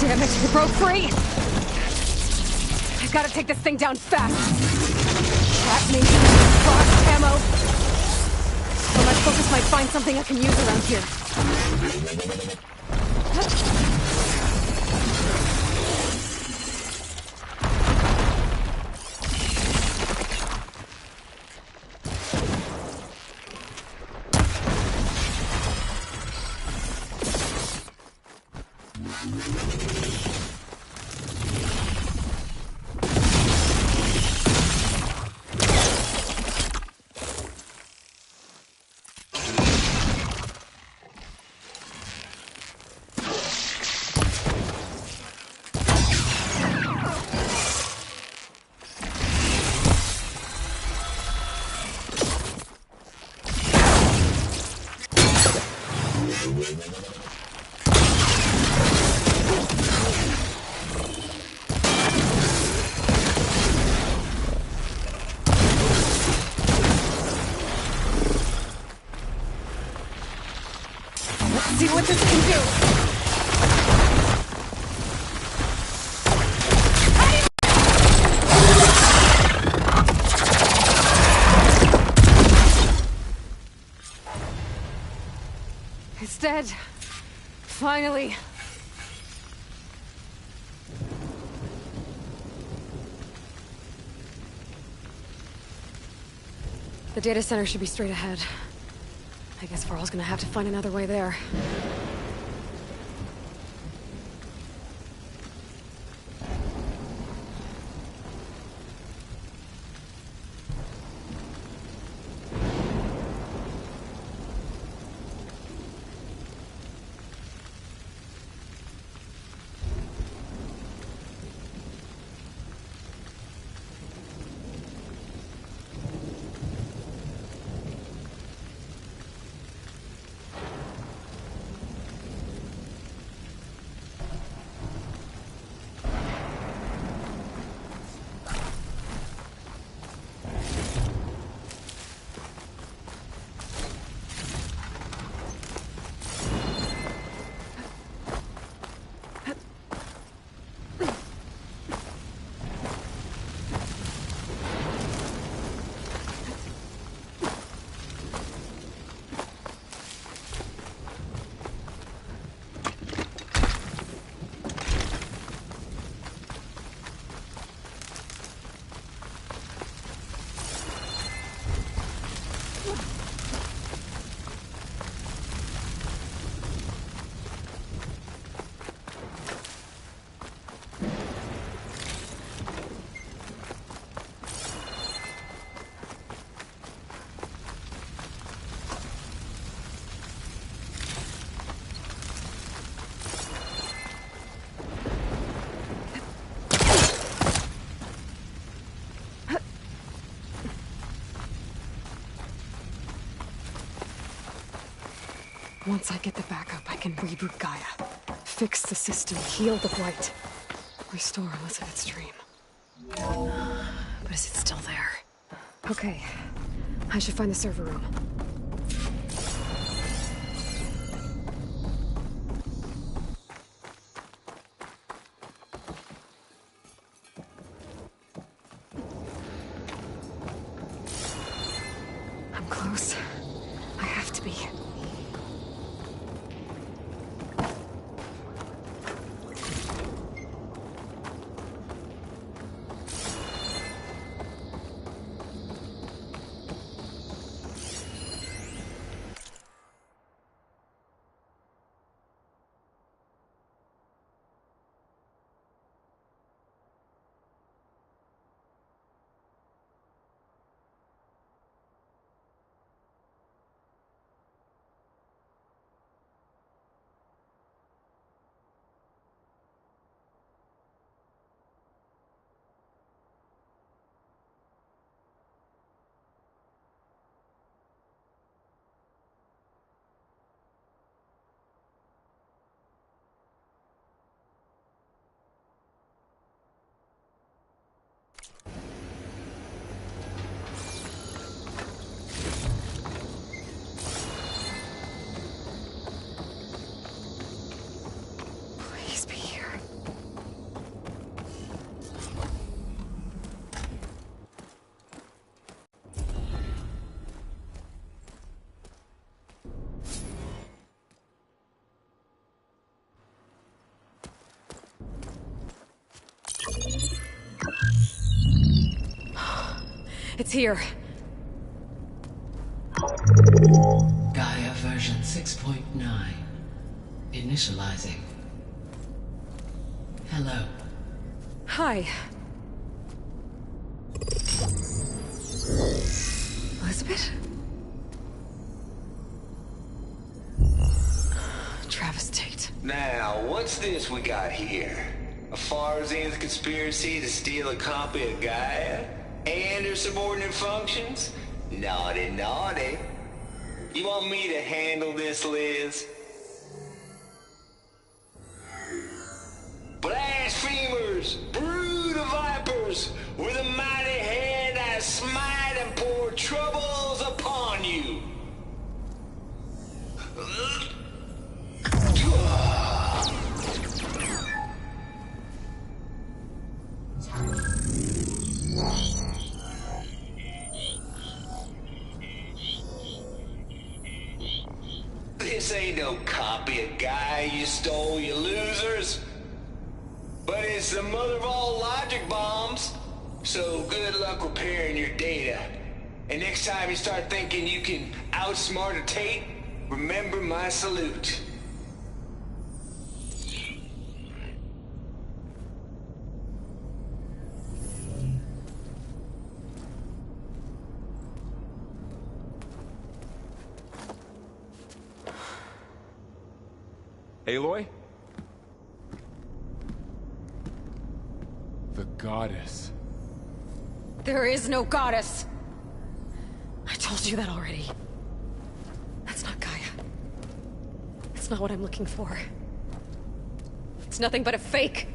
Damn it, you broke free! I've got to take this thing down fast. That means frost ammo. So my focus might find something I can use around here. See what this can do. It's dead. Finally. The data center should be straight ahead. I guess Varl's gonna have to find another way there. Once I get the backup, I can reboot Gaia. Fix the system, heal the Blight. Restore Elizabeth's dream. But is it still there? Okay. I should find the server room. I'm close. I have to be. Please be here. It's here. Gaia version 6.9. Initializing. Hello. Hi. Elizabeth? Travis Tate. Now, what's this we got here? A Farzan's conspiracy to steal a copy of Gaia? And her subordinate functions? Naughty, naughty. You want me to handle this, Liz? Blasphemers! Brood of vipers! With a mighty hand I smite and pour troubles upon you! This ain't no copy of Gaia you stole, you losers. But it's the mother of all logic bombs. So good luck repairing your data. And next time you start thinking you can outsmart a Tate, remember my salute. Aloy? The goddess. There is no goddess! I told you that already. That's not Gaia. It's not what I'm looking for. It's nothing but a fake.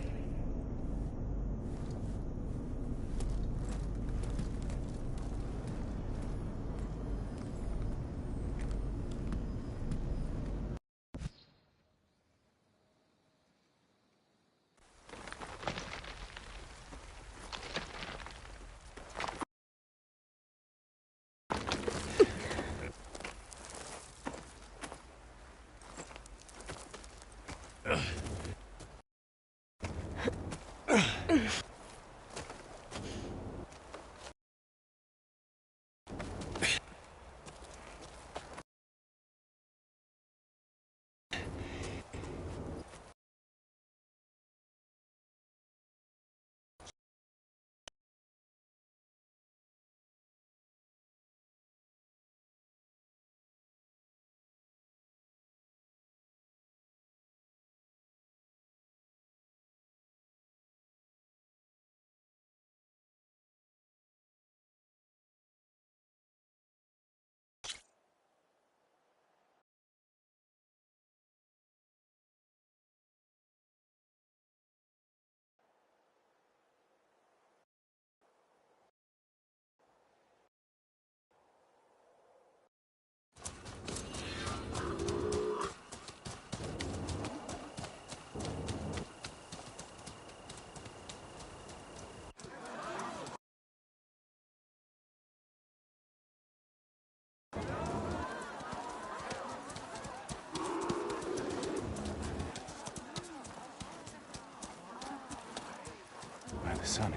Son,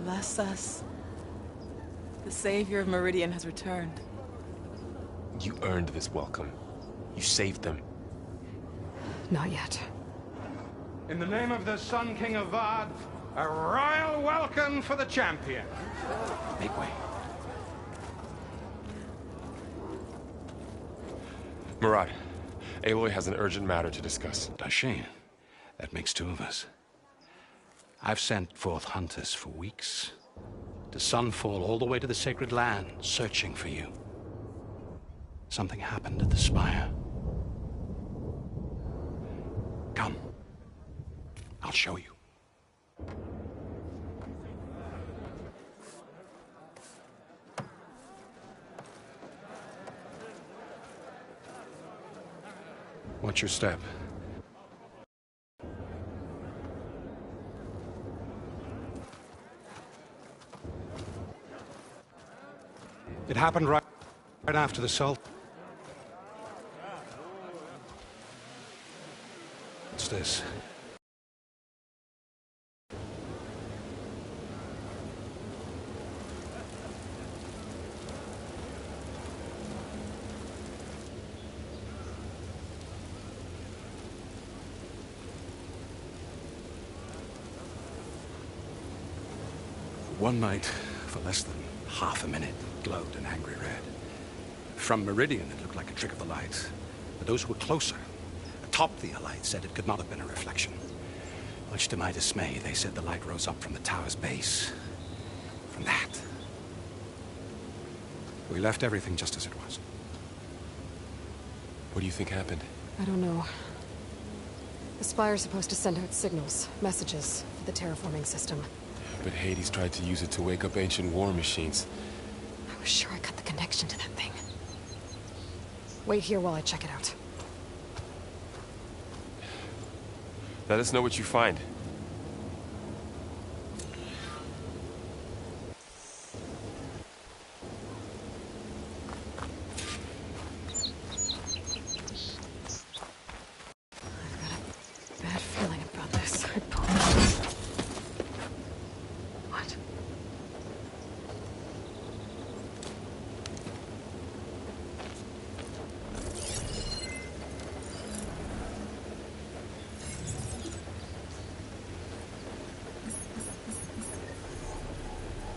Bless us. The Savior of Meridian has returned. You earned this welcome. You saved them. Not yet. In the name of the Sun King of Vard, a royal welcome for the champion. make way. Murad, Aloy has an urgent matter to discuss. Dashane, that makes two of us. I've sent forth hunters for weeks, to Sunfall all the way to the Sacred Land, searching for you. Something happened at the Spire. Come. I'll show you. Watch your step. It happened right after the Salt. What's this? One night, for less than half a minute, glowed an angry red. From Meridian, it looked like a trick of the light. But those who were closer, atop the light, said it could not have been a reflection. Much to my dismay, they said the light rose up from the tower's base. From that. We left everything just as it was. What do you think happened? I don't know. The Spire's supposed to send out signals, messages, for the terraforming system. But Hades tried to use it to wake up ancient war machines. I was sure I cut the connection to that thing. Wait here while I check it out. Let us know what you find. Bad feeling about this. What?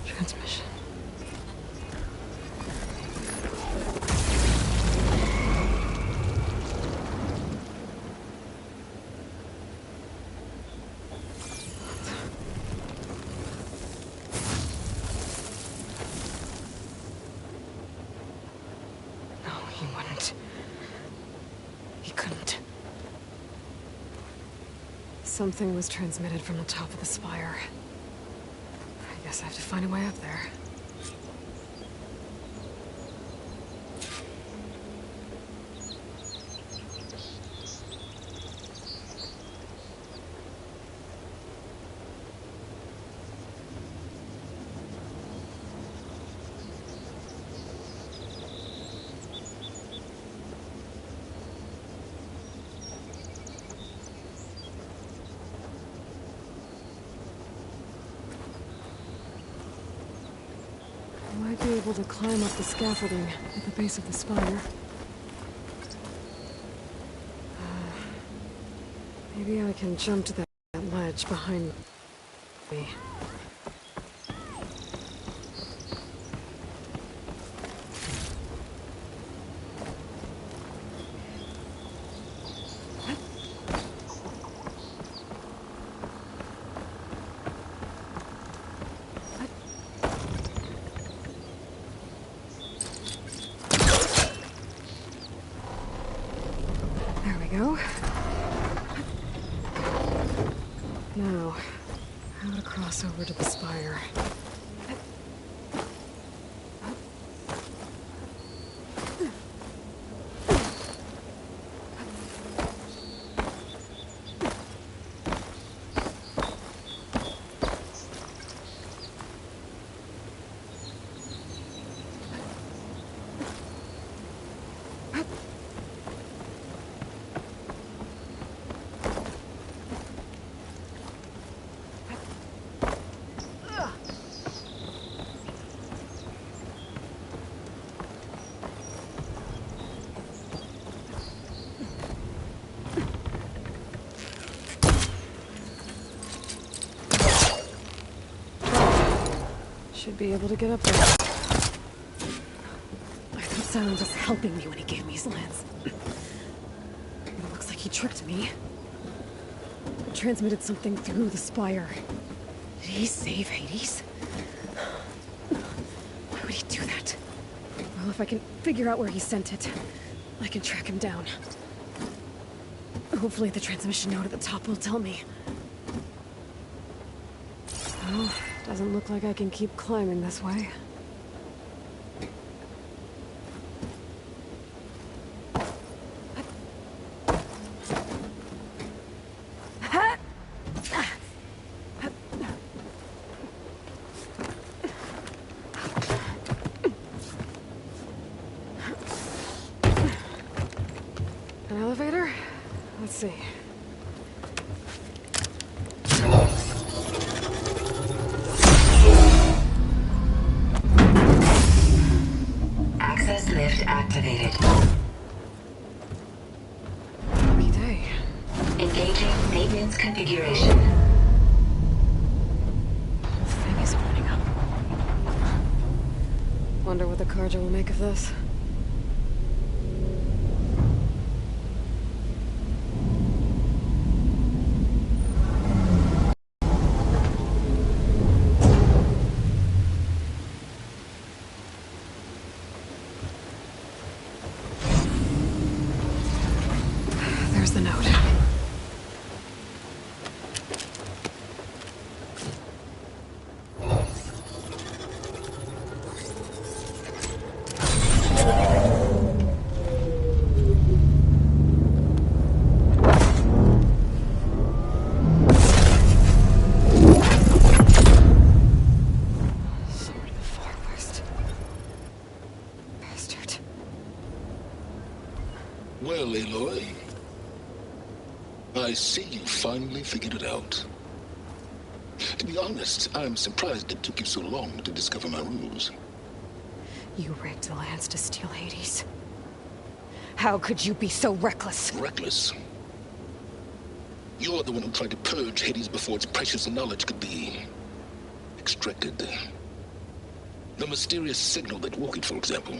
Transmission. No, he wouldn't. He couldn't. Something was transmitted from the top of the spire. I guess I have to find a way up there. I might be able to climb up the scaffolding at the base of the spire. Maybe I can jump to that ledge behind me. There we go. Now, how to cross over to the spire. Should be able to get up there. I thought Silent was helping me when he gave me his lance. It looks like he tricked me. It transmitted something through the spire. Did he save Hades? Why would he do that? Well, if I can figure out where he sent it, I can track him down. Hopefully the transmission node at the top will tell me. Well, doesn't look like I can keep climbing this way. An elevator? Let's see. Access lift activated. Happy day. Engaging maintenance configuration. The whole thing is opening up. Wonder what the Carja will make of this. There's the note. Sword of the Far West. Bastard. Well, Aloy, I see you finally figured it out. To be honest, I'm surprised it took you so long to discover my rules. You rigged the lance to steal Hades. How could you be so reckless? Reckless? You're the one who tried to purge Hades before its precious knowledge could be extracted. The mysterious signal that woke it, for example.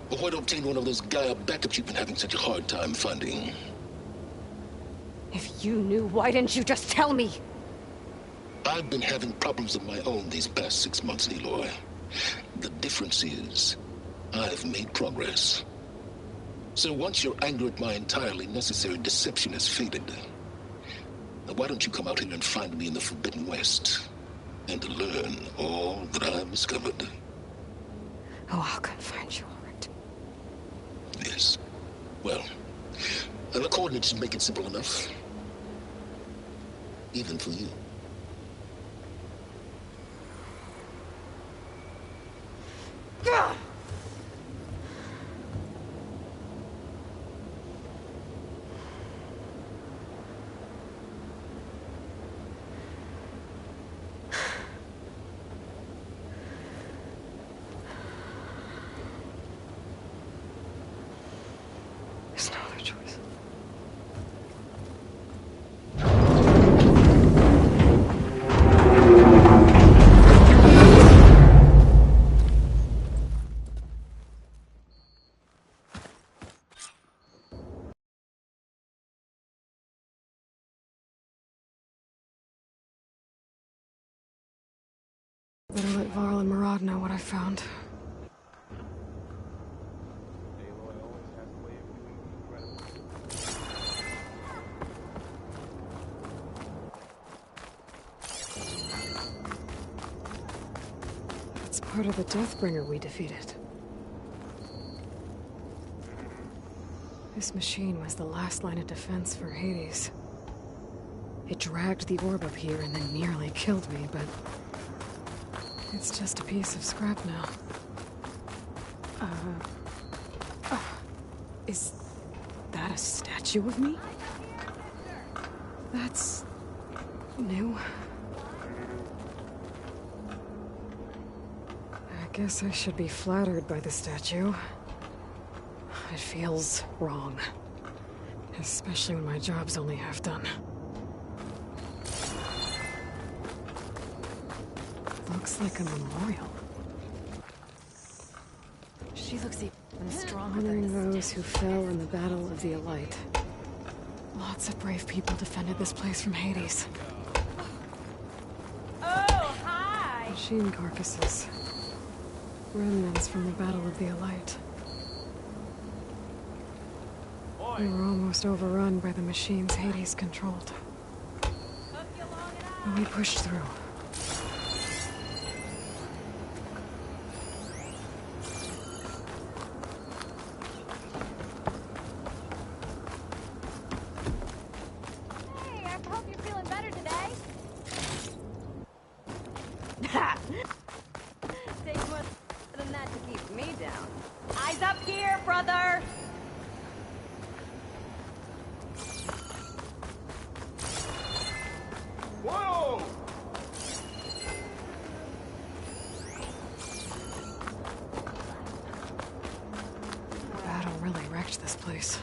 Or why to obtain one of those Gaia backups you've been having such a hard time finding. If you knew, why didn't you just tell me? I've been having problems of my own these past 6 months, Aloy. The difference is, I've made progress. So once your anger at my entirely necessary deception has faded, now why don't you come out here and find me in the Forbidden West, and learn all that I've discovered? Oh, I'll come find you, all right. Yes. Well, the coordinates make it simple enough. Even for you. Gah! There's no other choice. Better let Varl and Murad know what I found. That's part of the Deathbringer we defeated. This machine was the last line of defense for Hades. It dragged the orb up here and then nearly killed me, but it's just a piece of scrap now. Is that a statue of me? That's new. I guess I should be flattered by the statue. It feels wrong. Especially when my job's only half done. Looks looks like a memorial. She looks even stronger Honoring than those who fell in the Battle of the Elite. Lots of brave people defended this place from Hades. Oh, hi! Machine carcasses. Remnants from the Battle of the Elite. We were almost overrun by the machines Hades controlled. But we pushed through. Hey, I hope you're feeling better today. Takes more than that to keep me down. Eyes up here, brother! Whoa! The battle really wrecked this place.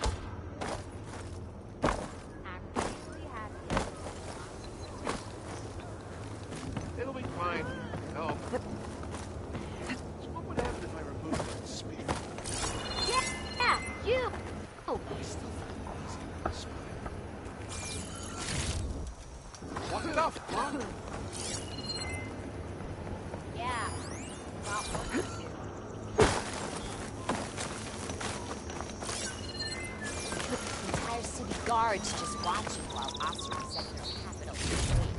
It'll be fine. No. So what would happen if I removed that spear? Yeah, you. Oh. What enough, huh? Yeah. Not one to do. The entire city guards just watching while Oscar set their capital straight.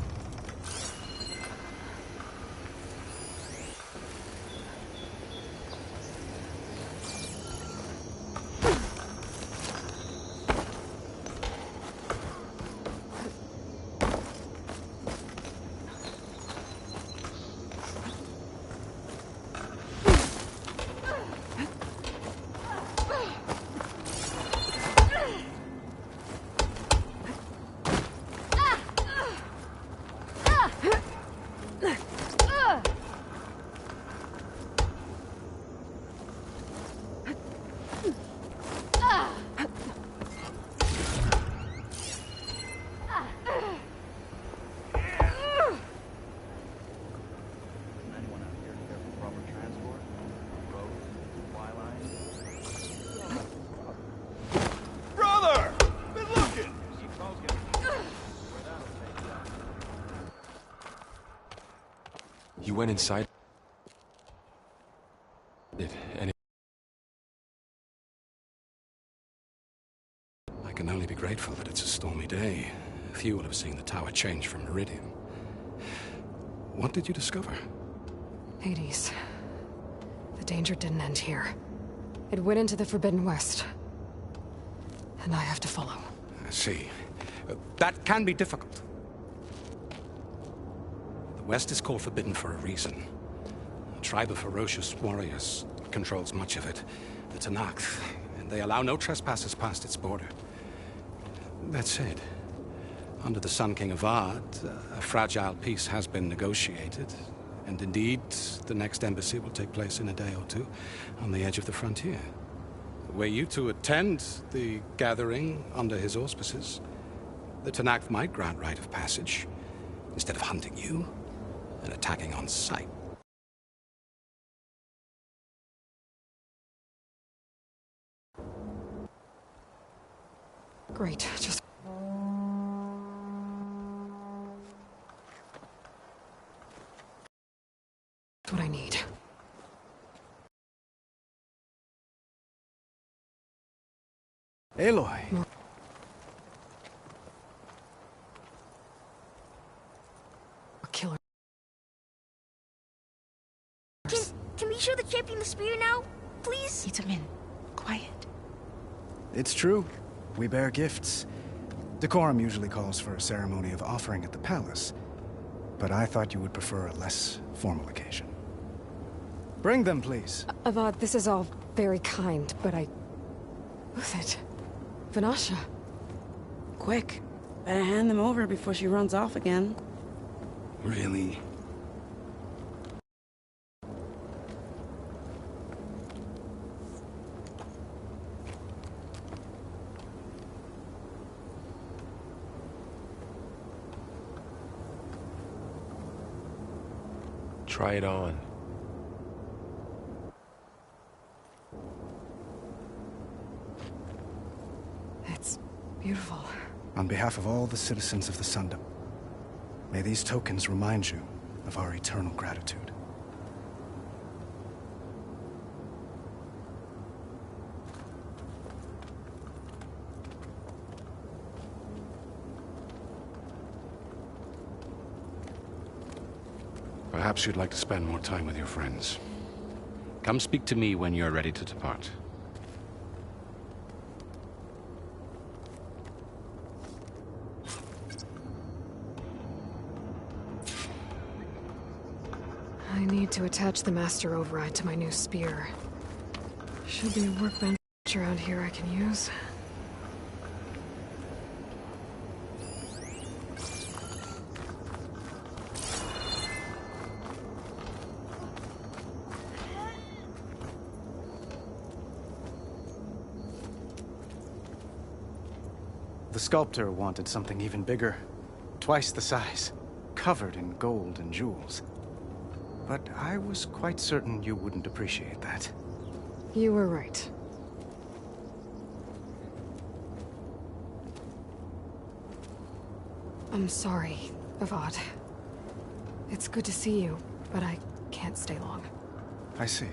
Brother! Been looking! You went inside it, and I can only be grateful that it's a stormy day. Few will have seen the tower change from Meridian. What did you discover? Hades. The danger didn't end here. It went into the Forbidden West. And I have to follow. I see. That can be difficult. The West is called Forbidden for a reason. A tribe of ferocious warriors controls much of it. The Tanakh, and they allow no trespassers past its border. That said, under the Sun King of Ard, a fragile peace has been negotiated. And indeed, the next embassy will take place in a day or two on the edge of the frontier. Were you to attend the gathering under his auspices, the Tanakh might grant right of passage instead of hunting you and attacking on sight. Great, just... what I need. Aloy. Killer. Can we show the champion the spear now? Please? Itamin, quiet. It's true. We bear gifts. Decorum usually calls for a ceremony of offering at the palace. But I thought you would prefer a less formal occasion. Bring them, please. Avad, this is all very kind, but who's it? Vanasha. Quick. Better hand them over before she runs off again. Really? Try it on. It's beautiful. On behalf of all the citizens of the Sundom, may these tokens remind you of our eternal gratitude. Perhaps you'd like to spend more time with your friends. Come speak to me when you're ready to depart. I need to attach the master override to my new spear. Should be a workbench around here I can use. The sculptor wanted something even bigger, twice the size, covered in gold and jewels. But I was quite certain you wouldn't appreciate that. You were right. I'm sorry, Avad. It's good to see you, but I can't stay long. I see.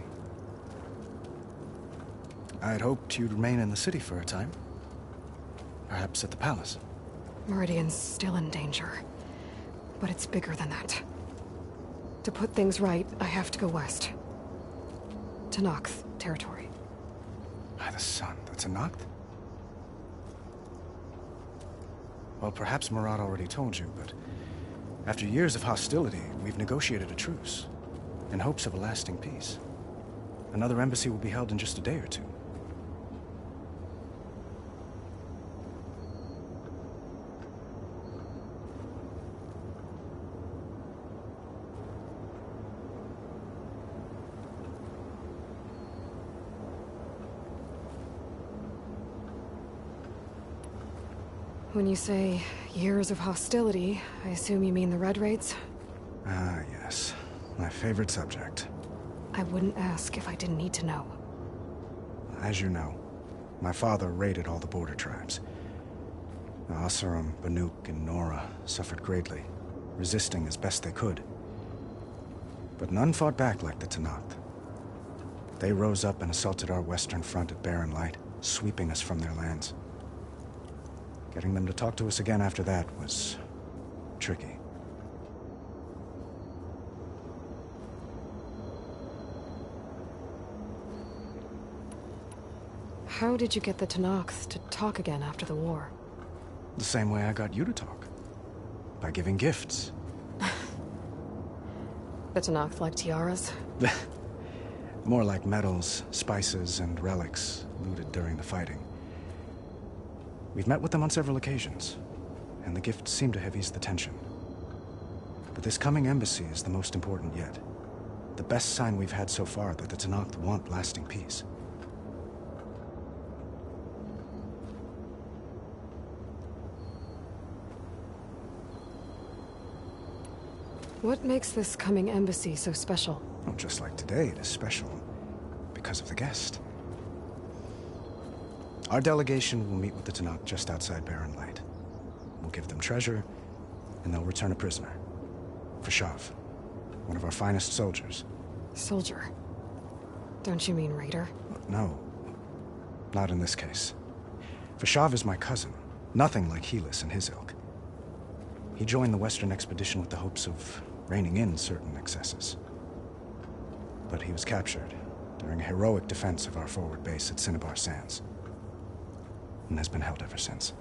I'd hoped you'd remain in the city for a time. Perhaps at the palace. Meridian's still in danger, but it's bigger than that. To put things right, I have to go west. To Nox territory. By the sun, that's a Noct? Well, perhaps Murad already told you, but after years of hostility, we've negotiated a truce, in hopes of a lasting peace. Another embassy will be held in just a day or two. When you say years of hostility, I assume you mean the Red Raids? Ah, yes. My favorite subject. I wouldn't ask if I didn't need to know. As you know, my father raided all the border tribes. The Asuram, Banuk, and Nora suffered greatly, resisting as best they could. But none fought back like the Tenakth. They rose up and assaulted our western front at Barren Light, sweeping us from their lands. Getting them to talk to us again after that was tricky. How did you get the Tenakth to talk again after the war? The same way I got you to talk. By giving gifts. The Tenakth like tiaras? More like medals, spices, and relics looted during the fighting. We've met with them on several occasions, and the gifts seem to have eased the tension. But this coming embassy is the most important yet. The best sign we've had so far that the Tenakth want lasting peace. What makes this coming embassy so special? Well, just like today, it is special because of the guest. Our delegation will meet with the Tenakth just outside Barren Light. We'll give them treasure, and they'll return a prisoner. Fashav, one of our finest soldiers. Soldier? Don't you mean raider? No, not in this case. Fashav is my cousin, nothing like Helis and his ilk. He joined the Western expedition with the hopes of reining in certain excesses. But he was captured during a heroic defense of our forward base at Cinnabar Sands, and has been held ever since.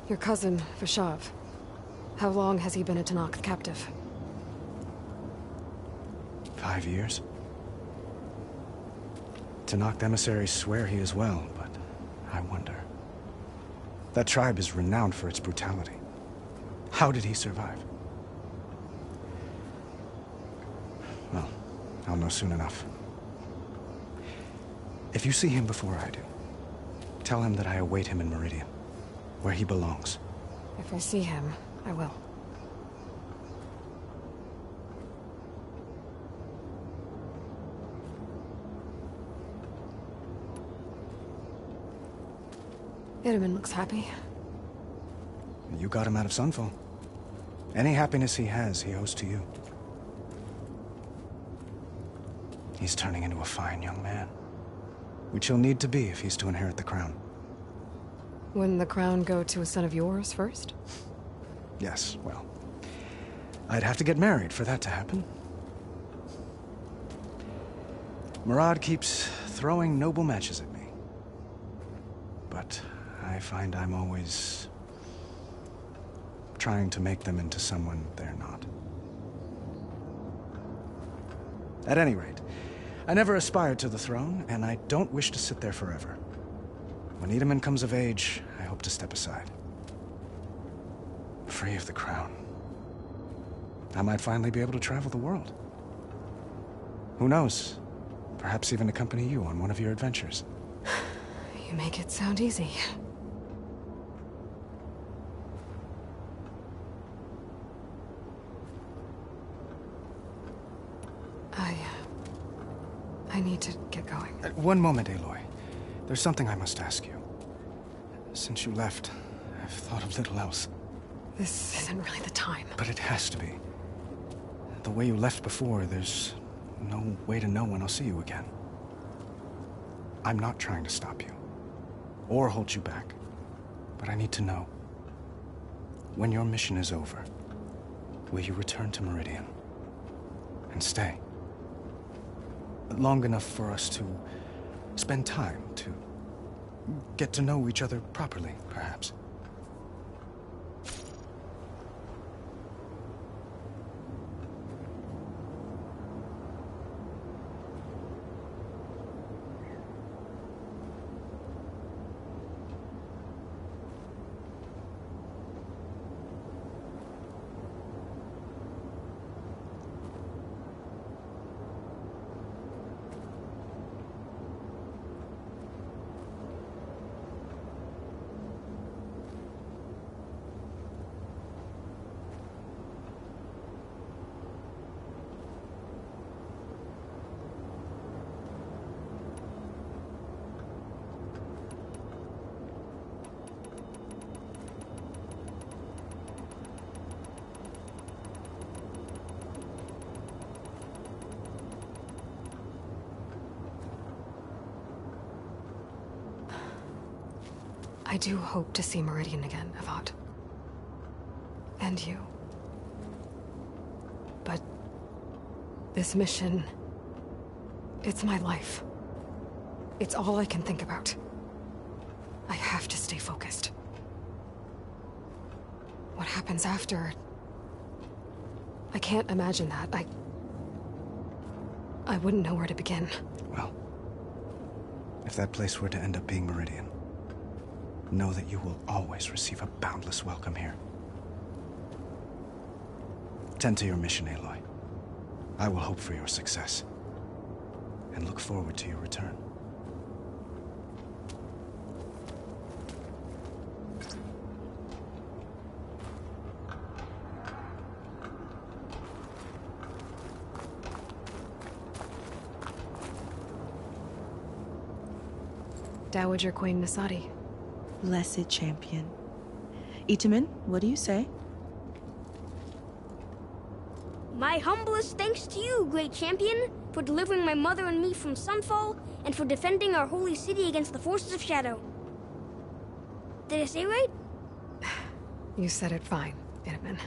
Your cousin, Vashav. How long has he been a Tanakh captive? 5 years. Tanakh emissaries swear he is well, but I wonder. That tribe is renowned for its brutality. How did he survive? Well, I'll know soon enough. If you see him before I do, tell him that I await him in Meridian, where he belongs. If I see him, I will. Itaman looks happy. You got him out of Sunfall. Any happiness he has, he owes to you. He's turning into a fine young man, which he'll need to be if he's to inherit the crown. Wouldn't the crown go to a son of yours first? Yes, well, I'd have to get married for that to happen. Murad keeps throwing noble matches at me. But I find I'm always trying to make them into someone they're not. At any rate, I never aspired to the throne, and I don't wish to sit there forever. When Itaman comes of age, I hope to step aside. Free of the crown. I might finally be able to travel the world. Who knows? Perhaps even accompany you on one of your adventures. You make it sound easy. I need to get going. One moment, Aloy. There's something I must ask you. Since you left, I've thought of little else. This isn't really the time. But it has to be. The way you left before, there's no way to know when I'll see you again. I'm not trying to stop you, or hold you back. But I need to know. When your mission is over, will you return to Meridian? And stay? Long enough for us to spend time, to get to know each other properly, perhaps. I do hope to see Meridian again, Avad. And you. But this mission, it's my life. It's all I can think about. I have to stay focused. What happens after? I can't imagine that. I wouldn't know where to begin. Well, if that place were to end up being Meridian, know that you will always receive a boundless welcome here. Tend to your mission, Aloy. I will hope for your success, and look forward to your return. Dowager Queen Nasadi. Blessed champion. Itaman, what do you say? My humblest thanks to you, great champion, for delivering my mother and me from Sunfall, and for defending our holy city against the forces of Shadow. Did I say right? You said it fine, Itaman.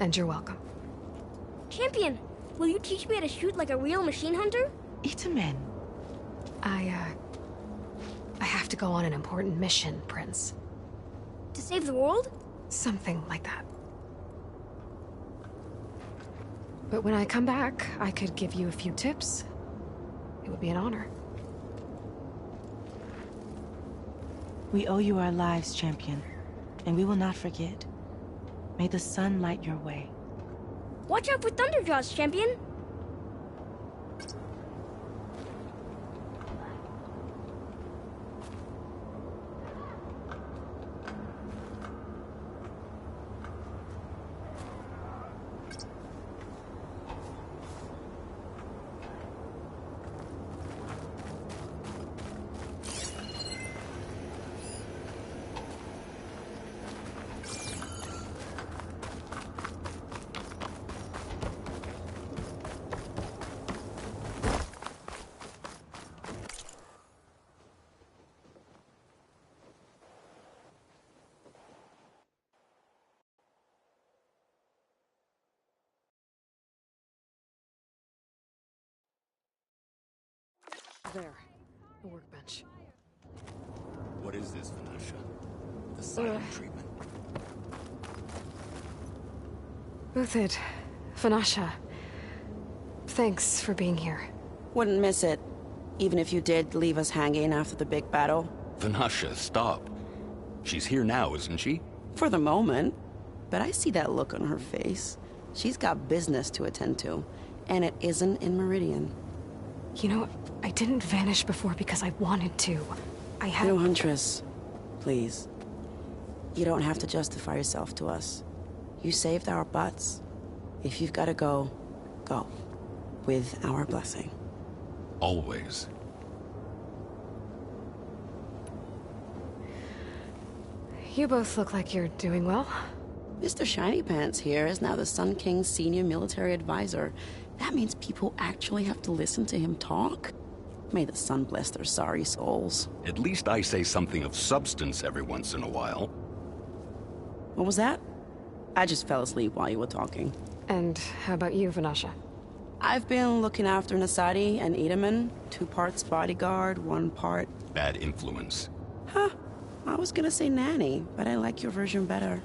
And you're welcome. Champion, will you teach me how to shoot like a real machine hunter? Itaman. I have to go on an important mission, Prince. to save the world? Something like that. But when I come back, I could give you a few tips. It would be an honor. We owe you our lives, champion, and we will not forget. May the sun light your way. Watch out for Thunderjaws, champion! There. The workbench. What is this, Vanasha? The silent treatment? Uthid. Vanasha. Thanks for being here. Wouldn't miss it. Even if you did leave us hanging after the big battle. Vanasha, stop. She's here now, isn't she? For the moment. But I see that look on her face. She's got business to attend to. And it isn't in Meridian. You know, I didn't vanish before because I wanted to. I had... No, Huntress. Please. You don't have to justify yourself to us. You saved our butts. If you've got to go, go. With our blessing. Always. You both look like you're doing well. Mr. Shiny Pants here is now the Sun King's senior military advisor. That means people actually have to listen to him talk? May the sun bless their sorry souls. At least I say something of substance every once in a while. What was that? I just fell asleep while you were talking. And how about you, Vanasha? I've been looking after Nasadi and Edaman. 2 parts bodyguard, 1 part... Bad influence. Huh. I was gonna say nanny, but I like your version better.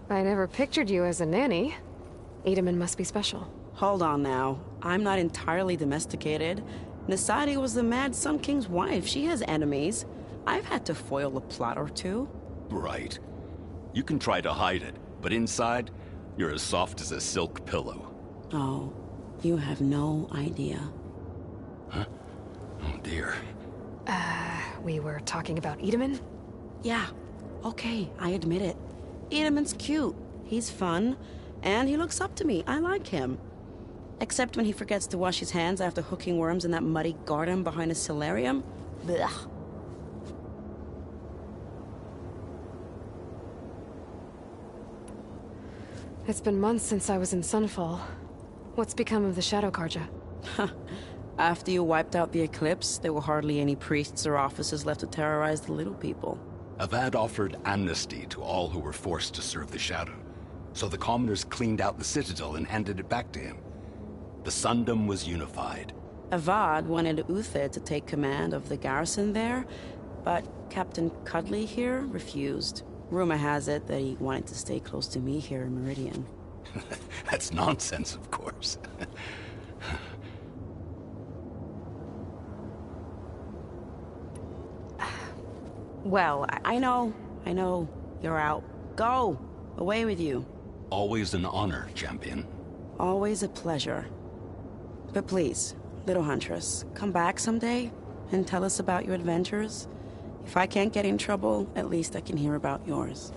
I never pictured you as a nanny. Edaman must be special. Hold on now. I'm not entirely domesticated. Nasadi was the Mad Sun King's wife. She has enemies. I've had to foil a plot or two. Right. You can try to hide it, but inside, you're as soft as a silk pillow. Oh, you have no idea. Huh? Oh dear. We were talking about Edaman? Yeah. Okay, I admit it. Edaman's cute. He's fun. And he looks up to me. I like him. Except when he forgets to wash his hands after hooking worms in that muddy garden behind a solarium. Blech. It's been months since I was in Sunfall. What's become of the Shadow Karja? After you wiped out the Eclipse, there were hardly any priests or officers left to terrorize the little people. Avad offered amnesty to all who were forced to serve the Shadow. So the commoners cleaned out the Citadel and handed it back to him. The Sundom was unified. Avad wanted Uther to take command of the garrison there, but Captain Cudley here refused. Rumor has it that he wanted to stay close to me here in Meridian. That's nonsense, of course. Well, I know. You're out. Go! Away with you. Always an honor, champion. Always a pleasure. But please, little huntress, come back someday and tell us about your adventures. If I can't get in trouble, at least I can hear about yours.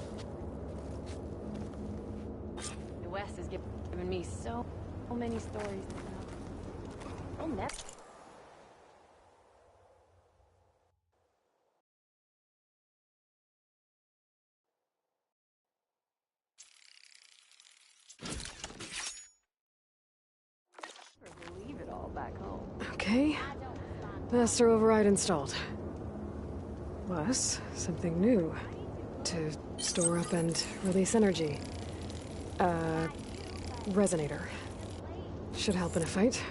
The West has given me so many stories. Oh, next. Leave it all back home. Okay. Master override installed. Plus, something new. To store up and release energy. Resonator. Should help in a fight.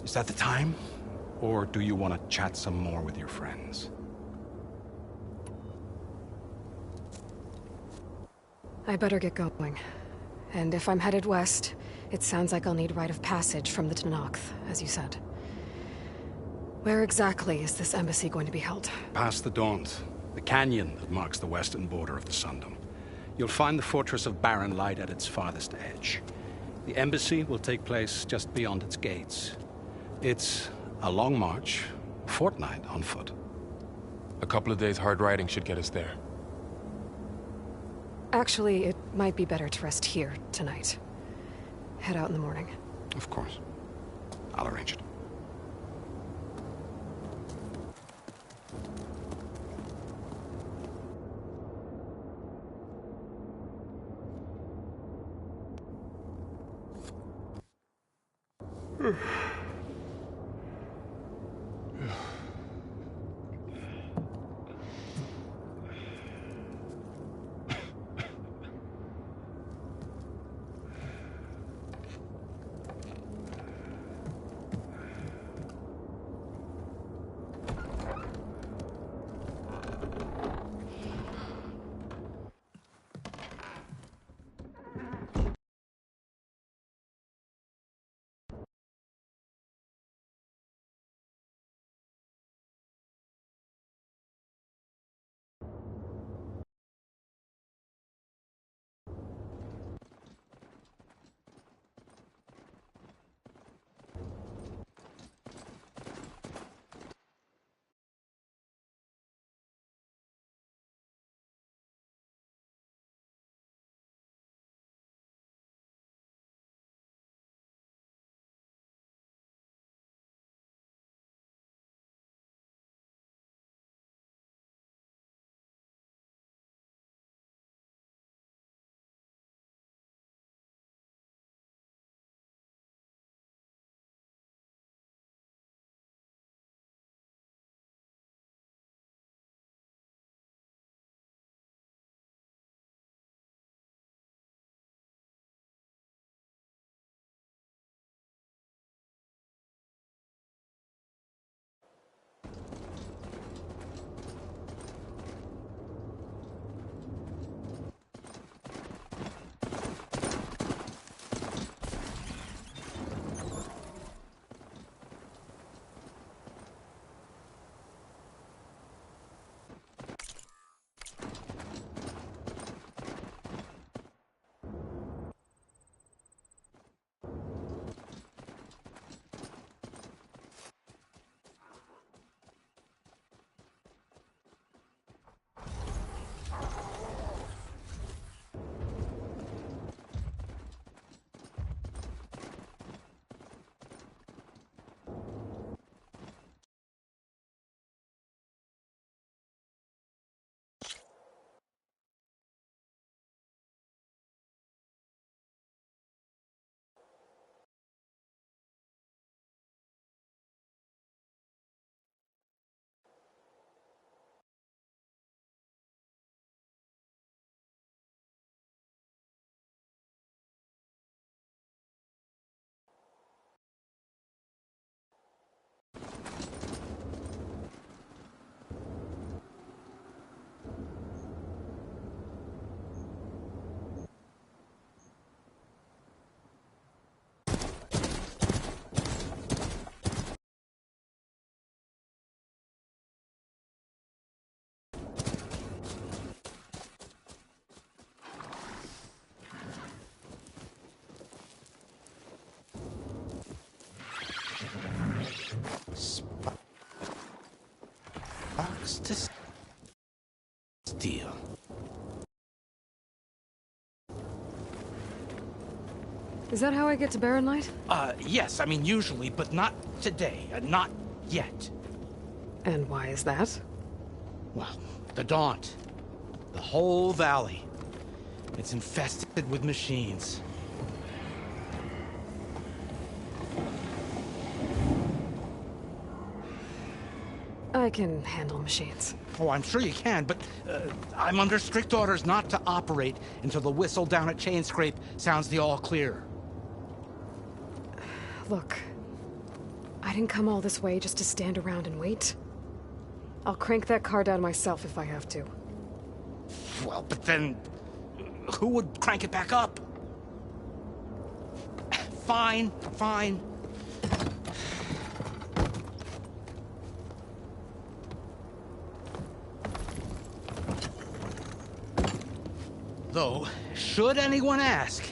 Is that the time? Or do you want to chat some more with your friends? I better get going. And if I'm headed west, it sounds like I'll need rite of passage from the Tenakth, as you said. Where exactly is this embassy going to be held? Past the Daunt, the canyon that marks the western border of the Sundom. You'll find the fortress of Barren Light at its farthest edge. The embassy will take place just beyond its gates. It's a long march, a fortnight on foot. A couple of days hard riding should get us there. Actually, it might be better to rest here tonight. Head out in the morning. Of course. I'll arrange it. Is that how I get to Barren Light? Yes, I mean usually, but not today. Not yet. And why is that? Well, the Daunt. The whole valley. It's infested with machines. I can handle machines. Oh, I'm sure you can, but I'm under strict orders not to operate until the whistle down at Chainscrape sounds the all clear. Look, I didn't come all this way just to stand around and wait. I'll crank that car down myself if I have to. Well, but then who would crank it back up? Fine, fine. Though, should anyone ask,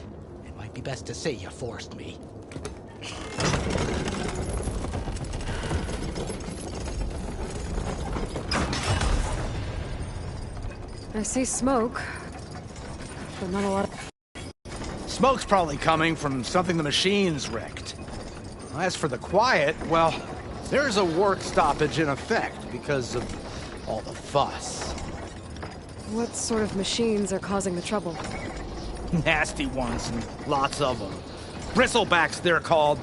it might be best to say you forced me. I see smoke, but not a lot of... Smoke's probably coming from something the machines wrecked. As for the quiet, well, there's a work stoppage in effect because of all the fuss. What sort of machines are causing the trouble? Nasty ones, and lots of them. Bristlebacks, they're called.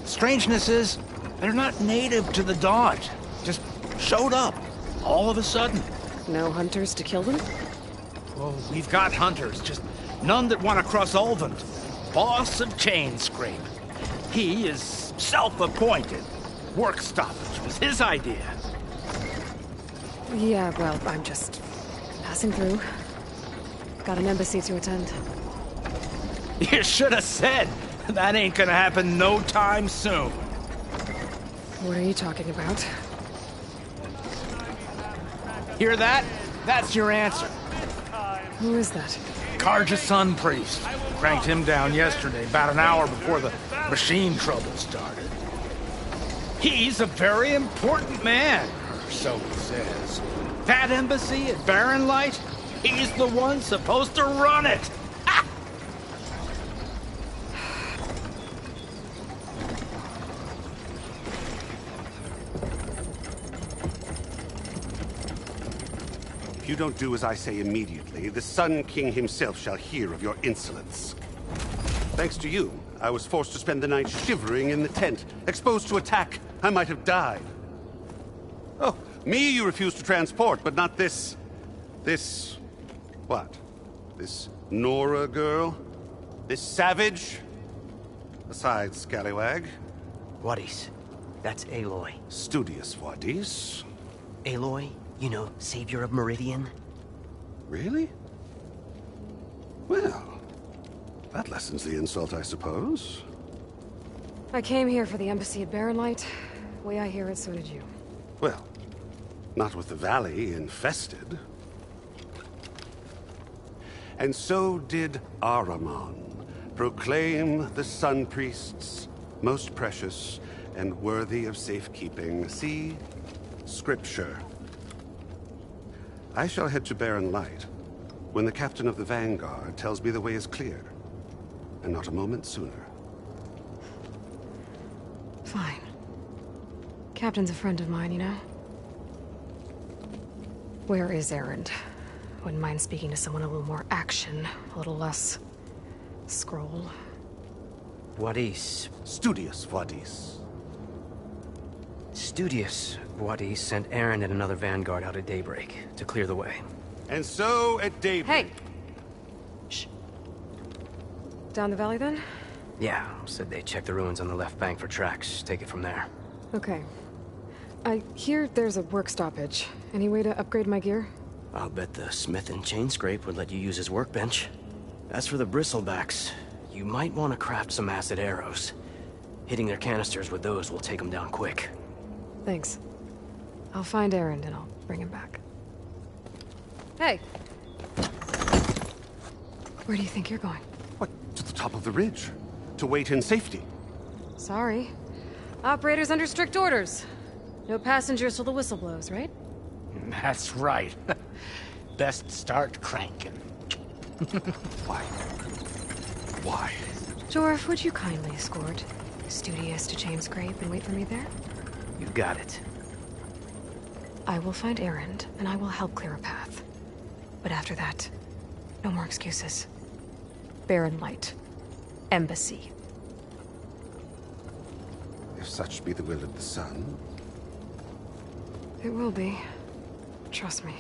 Strangeness is, they're not native to the Daunt. Just showed up, all of a sudden. No hunters to kill them? Oh, we've got hunters, just none that want to cross Ulvund. Boss of Chainscrape. He is self-appointed. Work stoppage was his idea. Yeah, well, I'm just passing through. Got an embassy to attend. You should have said. That ain't gonna happen no time soon. What are you talking about? Hear that? That's your answer. Who is that? Karja Sun Priest. Cranked him down yesterday, about an hour before the machine trouble started. He's a very important man, or so he says. That embassy at Barren Light, he's the one supposed to run it. Ha! If you don't do as I say immediately, the Sun King himself shall hear of your insolence. Thanks to you, I was forced to spend the night shivering in the tent. Exposed to attack, I might have died. Oh, me you refuse to transport, but not this... what? This Nora girl? This savage? Besides, scallywag. Wadis. That's Aloy. Studious Wadis. Aloy, you know, savior of Meridian. Really? Well, that lessens the insult, I suppose. I came here for the embassy at Barren Light. Way I hear it, so did you. Well, not with the valley infested. And so did Ahriman proclaim the Sun Priests most precious and worthy of safekeeping. See Scripture. I shall head to Barren Light when the captain of the Vanguard tells me the way is clear, and not a moment sooner. Fine. Captain's a friend of mine, you know? Where is Erend? Wouldn't mind speaking to someone a little more action, a little less... scroll. Wadis. Studious Wadis. Studious Wadis sent Aaron and another Vanguard out at daybreak to clear the way. And so at daybreak... Hey! Shh. Down the valley, then? Yeah, said they checked the ruins on the left bank for tracks. Take it from there. Okay. I hear there's a work stoppage. Any way to upgrade my gear? I'll bet the smith in Chainscrape would let you use his workbench. As for the bristlebacks, you might want to craft some acid arrows. Hitting their canisters with those will take them down quick. Thanks. I'll find Erend and I'll bring him back. Hey! Where do you think you're going? What, to the top of the ridge? To wait in safety? Sorry. Operator's under strict orders. No passengers till the whistle blows, right? That's right. Best start cranking. Why? Why? Jorf, would you kindly escort Studious to Chainscrape and wait for me there? You got it. I will find Erend, and I will help clear a path. But after that, no more excuses. Barren Light. Embassy. If such be the will of the sun. It will be. Trust me.